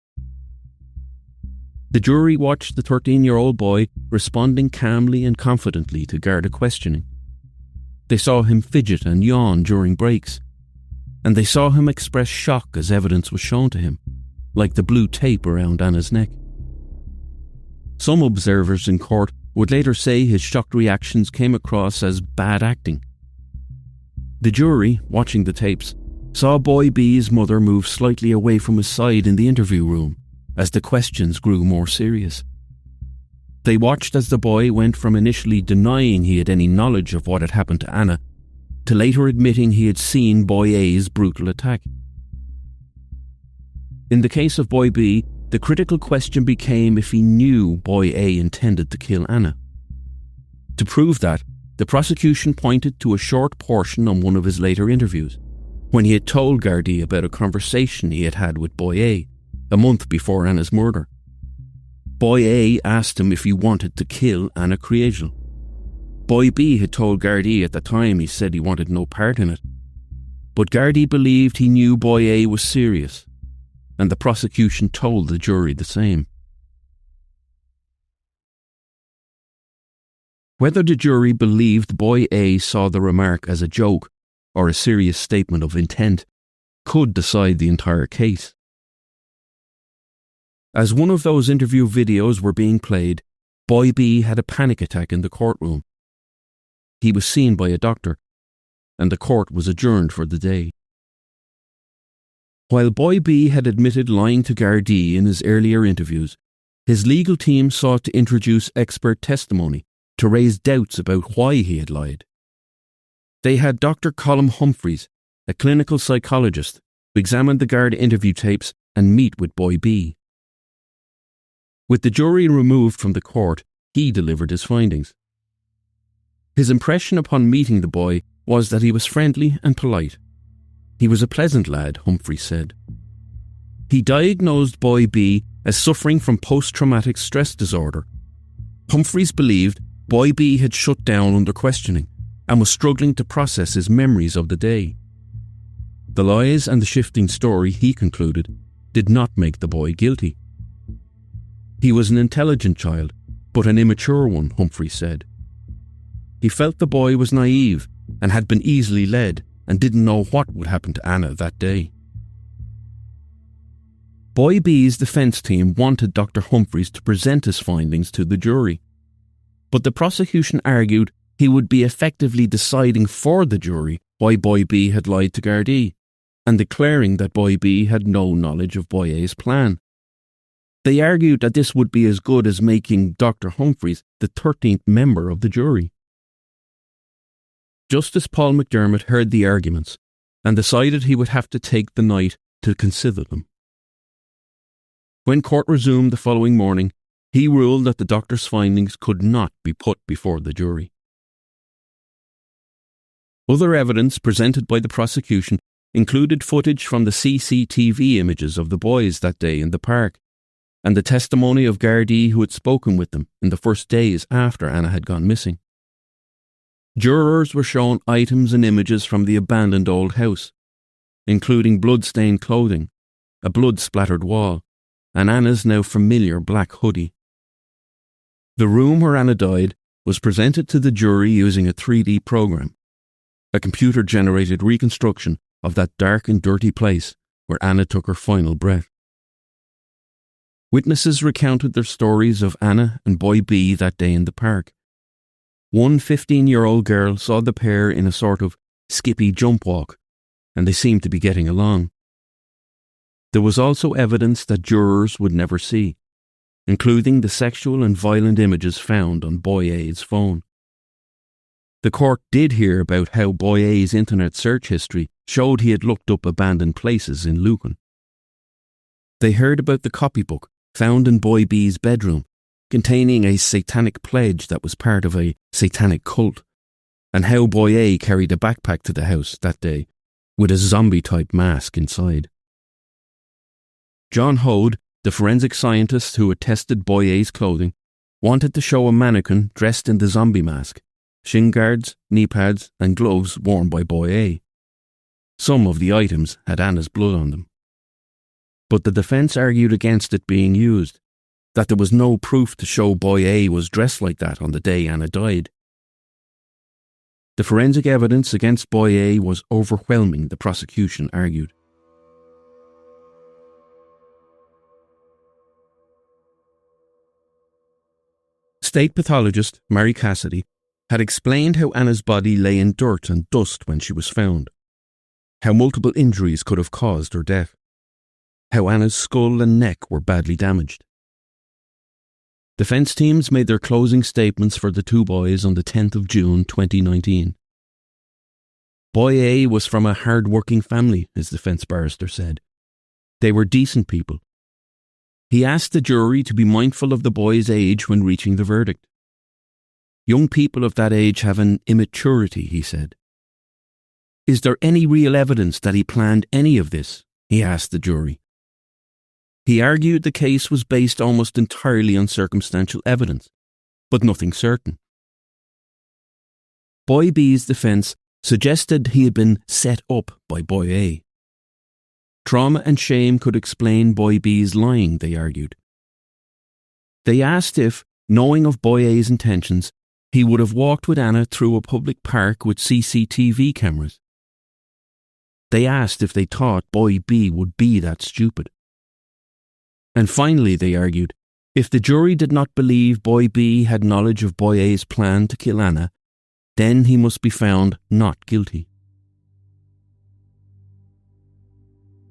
The jury watched the 13-year-old boy responding calmly and confidently to Garda questioning. They saw him fidget and yawn during breaks, and they saw him express shock as evidence was shown to him, like the blue tape around Anna's neck. Some observers in court would later say his shocked reactions came across as bad acting. The jury, watching the tapes, saw Boy B's mother move slightly away from his side in the interview room as the questions grew more serious. They watched as the boy went from initially denying he had any knowledge of what had happened to Anna to later admitting he had seen Boy A's brutal attack. In the case of Boy B, the critical question became if he knew Boy A intended to kill Anna. To prove that, the prosecution pointed to a short portion on one of his later interviews, when he had told Gardaí about a conversation he had had with Boy A month before Anna's murder. Boy A asked him if he wanted to kill Anna Kriégel. Boy B had told Gardaí at the time he said he wanted no part in it. But Gardaí believed he knew Boy A was serious, and the prosecution told the jury the same. Whether the jury believed Boy A saw the remark as a joke or a serious statement of intent could decide the entire case. As one of those interview videos were being played, Boy B had a panic attack in the courtroom. He was seen by a doctor, and the court was adjourned for the day. While Boy B had admitted lying to Gardaí in his earlier interviews, his legal team sought to introduce expert testimony to raise doubts about why he had lied. They had Dr. Colm Humphreys, a clinical psychologist, who examined the Garda interview tapes and meet with Boy B. With the jury removed from the court, he delivered his findings. His impression upon meeting the boy was that he was friendly and polite. He was a pleasant lad, Humphreys said. He diagnosed Boy B as suffering from post-traumatic stress disorder. Humphreys believed Boy B had shut down under questioning and was struggling to process his memories of the day. The lies and the shifting story, he concluded, did not make the boy guilty. He was an intelligent child, but an immature one, Humphreys said. He felt the boy was naive and had been easily led and didn't know what would happen to Anna that day. Boy B's defence team wanted Dr. Humphreys to present his findings to the jury, but the prosecution argued he would be effectively deciding for the jury why Boy B had lied to Gardaí and declaring that Boy B had no knowledge of Boy A's plan. They argued that this would be as good as making Dr. Humphreys the 13th member of the jury. Justice Paul McDermott heard the arguments and decided he would have to take the night to consider them. When court resumed the following morning, he ruled that the doctor's findings could not be put before the jury. Other evidence presented by the prosecution included footage from the CCTV images of the boys that day in the park, and the testimony of Gardaí who had spoken with them in the first days after Anna had gone missing. Jurors were shown items and images from the abandoned old house, including blood-stained clothing, a blood-splattered wall, and Anna's now familiar black hoodie. The room where Anna died was presented to the jury using a 3D program, a computer-generated reconstruction of that dark and dirty place where Anna took her final breath. Witnesses recounted their stories of Anna and boy B that day in the park. One 15-year-old girl saw the pair in a sort of skippy jump walk, and they seemed to be getting along. There was also evidence that jurors would never see, including the sexual and violent images found on boy A's phone. The court did hear about how boy A's internet search history showed he had looked up abandoned places in Lucan. They heard about the copybook found in boy B's bedroom, containing a satanic pledge that was part of a satanic cult, and how boy A carried a backpack to the house that day with a zombie-type mask inside. John Hode, the forensic scientist who had tested boy A's clothing, wanted to show a mannequin dressed in the zombie mask, shin guards, knee pads and gloves worn by boy A. Some of the items had Anna's blood on them. But the defence argued against it being used, that there was no proof to show boy A was dressed like that on the day Anna died. The forensic evidence against boy A was overwhelming, the prosecution argued. State pathologist Mary Cassidy had explained how Anna's body lay in dirt and dust when she was found, how multiple injuries could have caused her death, how Anna's skull and neck were badly damaged. Defence teams made their closing statements for the two boys on the 10th of June 2019. Boy A was from a hard-working family, his defence barrister said. They were decent people. He asked the jury to be mindful of the boy's age when reaching the verdict. Young people of that age have an immaturity, he said. Is there any real evidence that he planned any of this? He asked the jury. He argued the case was based almost entirely on circumstantial evidence, but nothing certain. Boy B's defence suggested he had been set up by boy A. Trauma and shame could explain boy B's lying, they argued. They asked if, knowing of boy A's intentions, he would have walked with Anna through a public park with CCTV cameras. They asked if they thought boy B would be that stupid. And finally, they argued, if the jury did not believe boy B had knowledge of boy A's plan to kill Anna, then he must be found not guilty.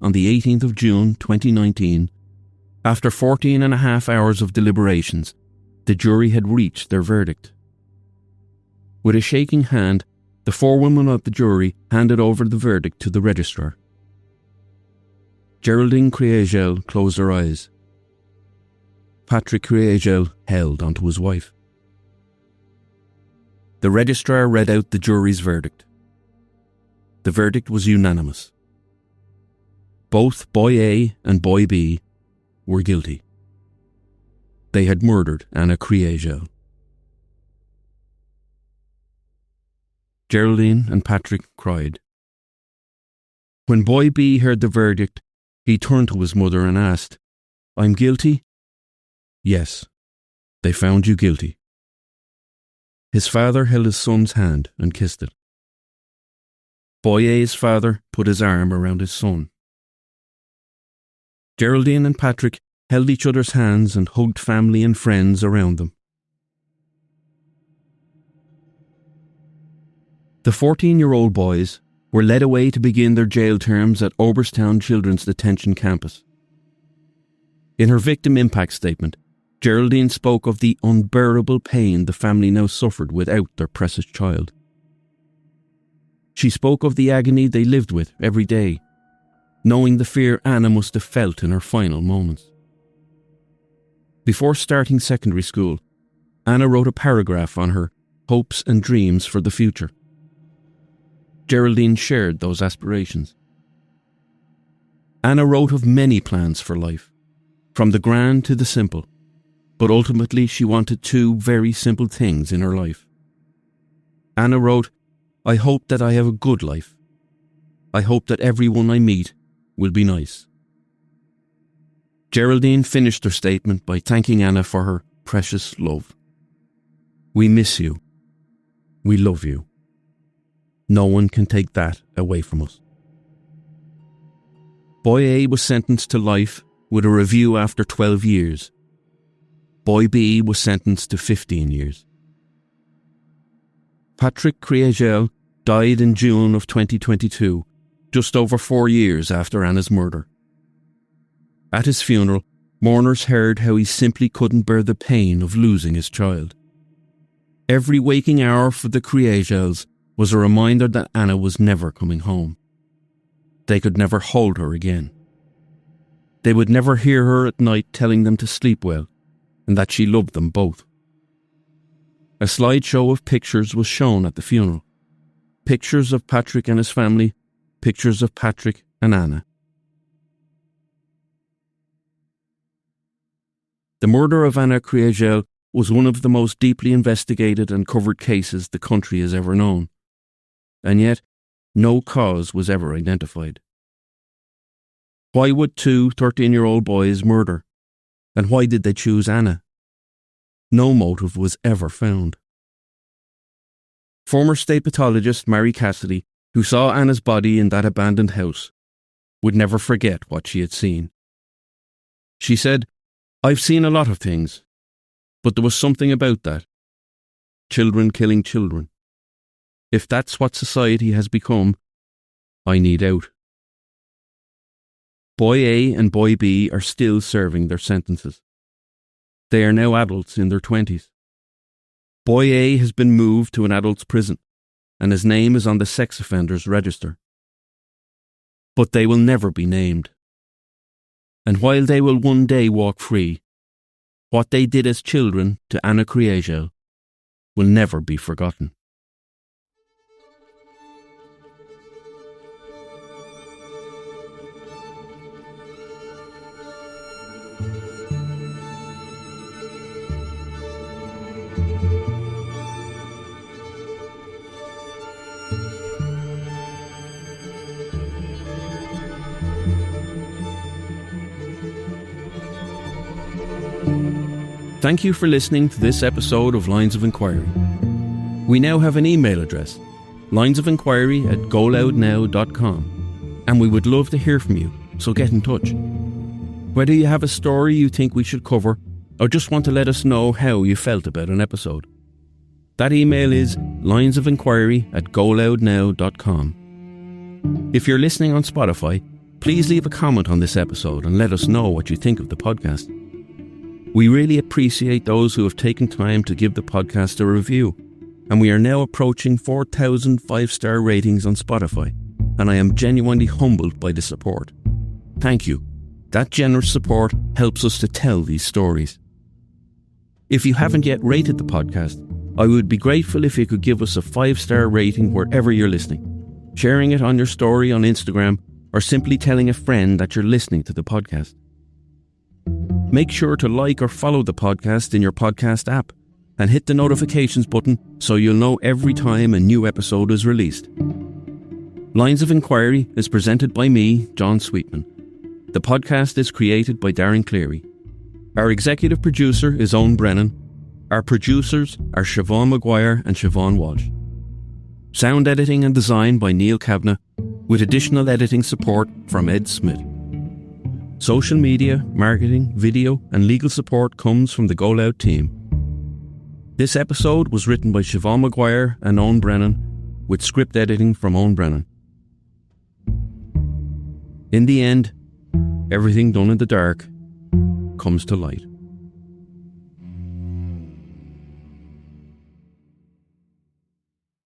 On the 18th of June 2019, after 14 and a half hours of deliberations, the jury had reached their verdict. With a shaking hand, the four women of the jury handed over the verdict to the registrar. Geraldine Kriégel closed her eyes. Patrick Kriégel held onto his wife. The registrar read out the jury's verdict. The verdict was unanimous. Both boy A and boy B were guilty. They had murdered Anna Kriégel. Geraldine and Patrick cried. When boy B heard the verdict, he turned to his mother and asked, "I'm guilty?" "Yes, they found you guilty." His father held his son's hand and kissed it. Boy A's father put his arm around his son. Geraldine and Patrick held each other's hands and hugged family and friends around them. The 14-year-old boys were led away to begin their jail terms at Oberstown Children's Detention Campus. In her victim impact statement, Geraldine spoke of the unbearable pain the family now suffered without their precious child. She spoke of the agony they lived with every day, knowing the fear Anna must have felt in her final moments. Before starting secondary school, Anna wrote a paragraph on her hopes and dreams for the future. Geraldine shared those aspirations. Anna wrote of many plans for life, from the grand to the simple, but ultimately she wanted two very simple things in her life. Anna wrote, "I hope that I have a good life. I hope that everyone I meet will be nice." Geraldine finished her statement by thanking Anna for her precious love. "We miss you. We love you. No one can take that away from us." Boy A was sentenced to life with a review after 12 years. Boy B was sentenced to 15 years. Patrick Kriégel died in June of 2022, just over 4 years after Anna's murder. At his funeral, mourners heard how he simply couldn't bear the pain of losing his child. Every waking hour for the Kriégels was a reminder that Anna was never coming home. They could never hold her again. They would never hear her at night telling them to sleep well, and that she loved them both. A slideshow of pictures was shown at the funeral. Pictures of Patrick and his family, pictures of Patrick and Anna. The murder of Anna Kriégel was one of the most deeply investigated and covered cases the country has ever known. And yet, no cause was ever identified. Why would two 13-year-old boys murder? And why did they choose Anna? No motive was ever found. Former state pathologist Mary Cassidy, who saw Anna's body in that abandoned house, would never forget what she had seen. She said, "I've seen a lot of things, but there was something about that. Children killing children. If that's what society has become, I need out." Boy A and Boy B are still serving their sentences. They are now adults in their 20s. Boy A has been moved to an adult's prison, and his name is on the sex offenders register. But they will never be named. And while they will one day walk free, what they did as children to Anna Kriégel will never be forgotten. Thank you for listening to this episode of Lines of Enquiry. We now have an email address, linesofenquiry@goloudnow.com, and we would love to hear from you, so get in touch. Whether you have a story you think we should cover, or just want to let us know how you felt about an episode. That email is linesofenquiry@goloudnow.com. If you're listening on Spotify, please leave a comment on this episode and let us know what you think of the podcast. We really appreciate those who have taken time to give the podcast a review, and we are now approaching 4,000 5-star ratings on Spotify, and I am genuinely humbled by the support. Thank you. That generous support helps us to tell these stories. If you haven't yet rated the podcast, I would be grateful if you could give us a 5-star rating wherever you're listening, sharing it on your story on Instagram, or simply telling a friend that you're listening to the podcast. Make sure to like or follow the podcast in your podcast app and hit the notifications button so you'll know every time a new episode is released. Lines of Enquiry is presented by me, John Sweetman. The podcast is created by Darren Cleary. Our executive producer is Eoin Brennan. Our producers are Siobhán Maguire and Siobhán Walsh. Sound editing and design by Neil Kavanagh, with additional editing support from Ed Smith. Social media, marketing, video and legal support comes from the GoLoud team. This episode was written by Siobhán Maguire and Eoin Brennan, with script editing from Eoin Brennan. In the end, everything done in the dark comes to light.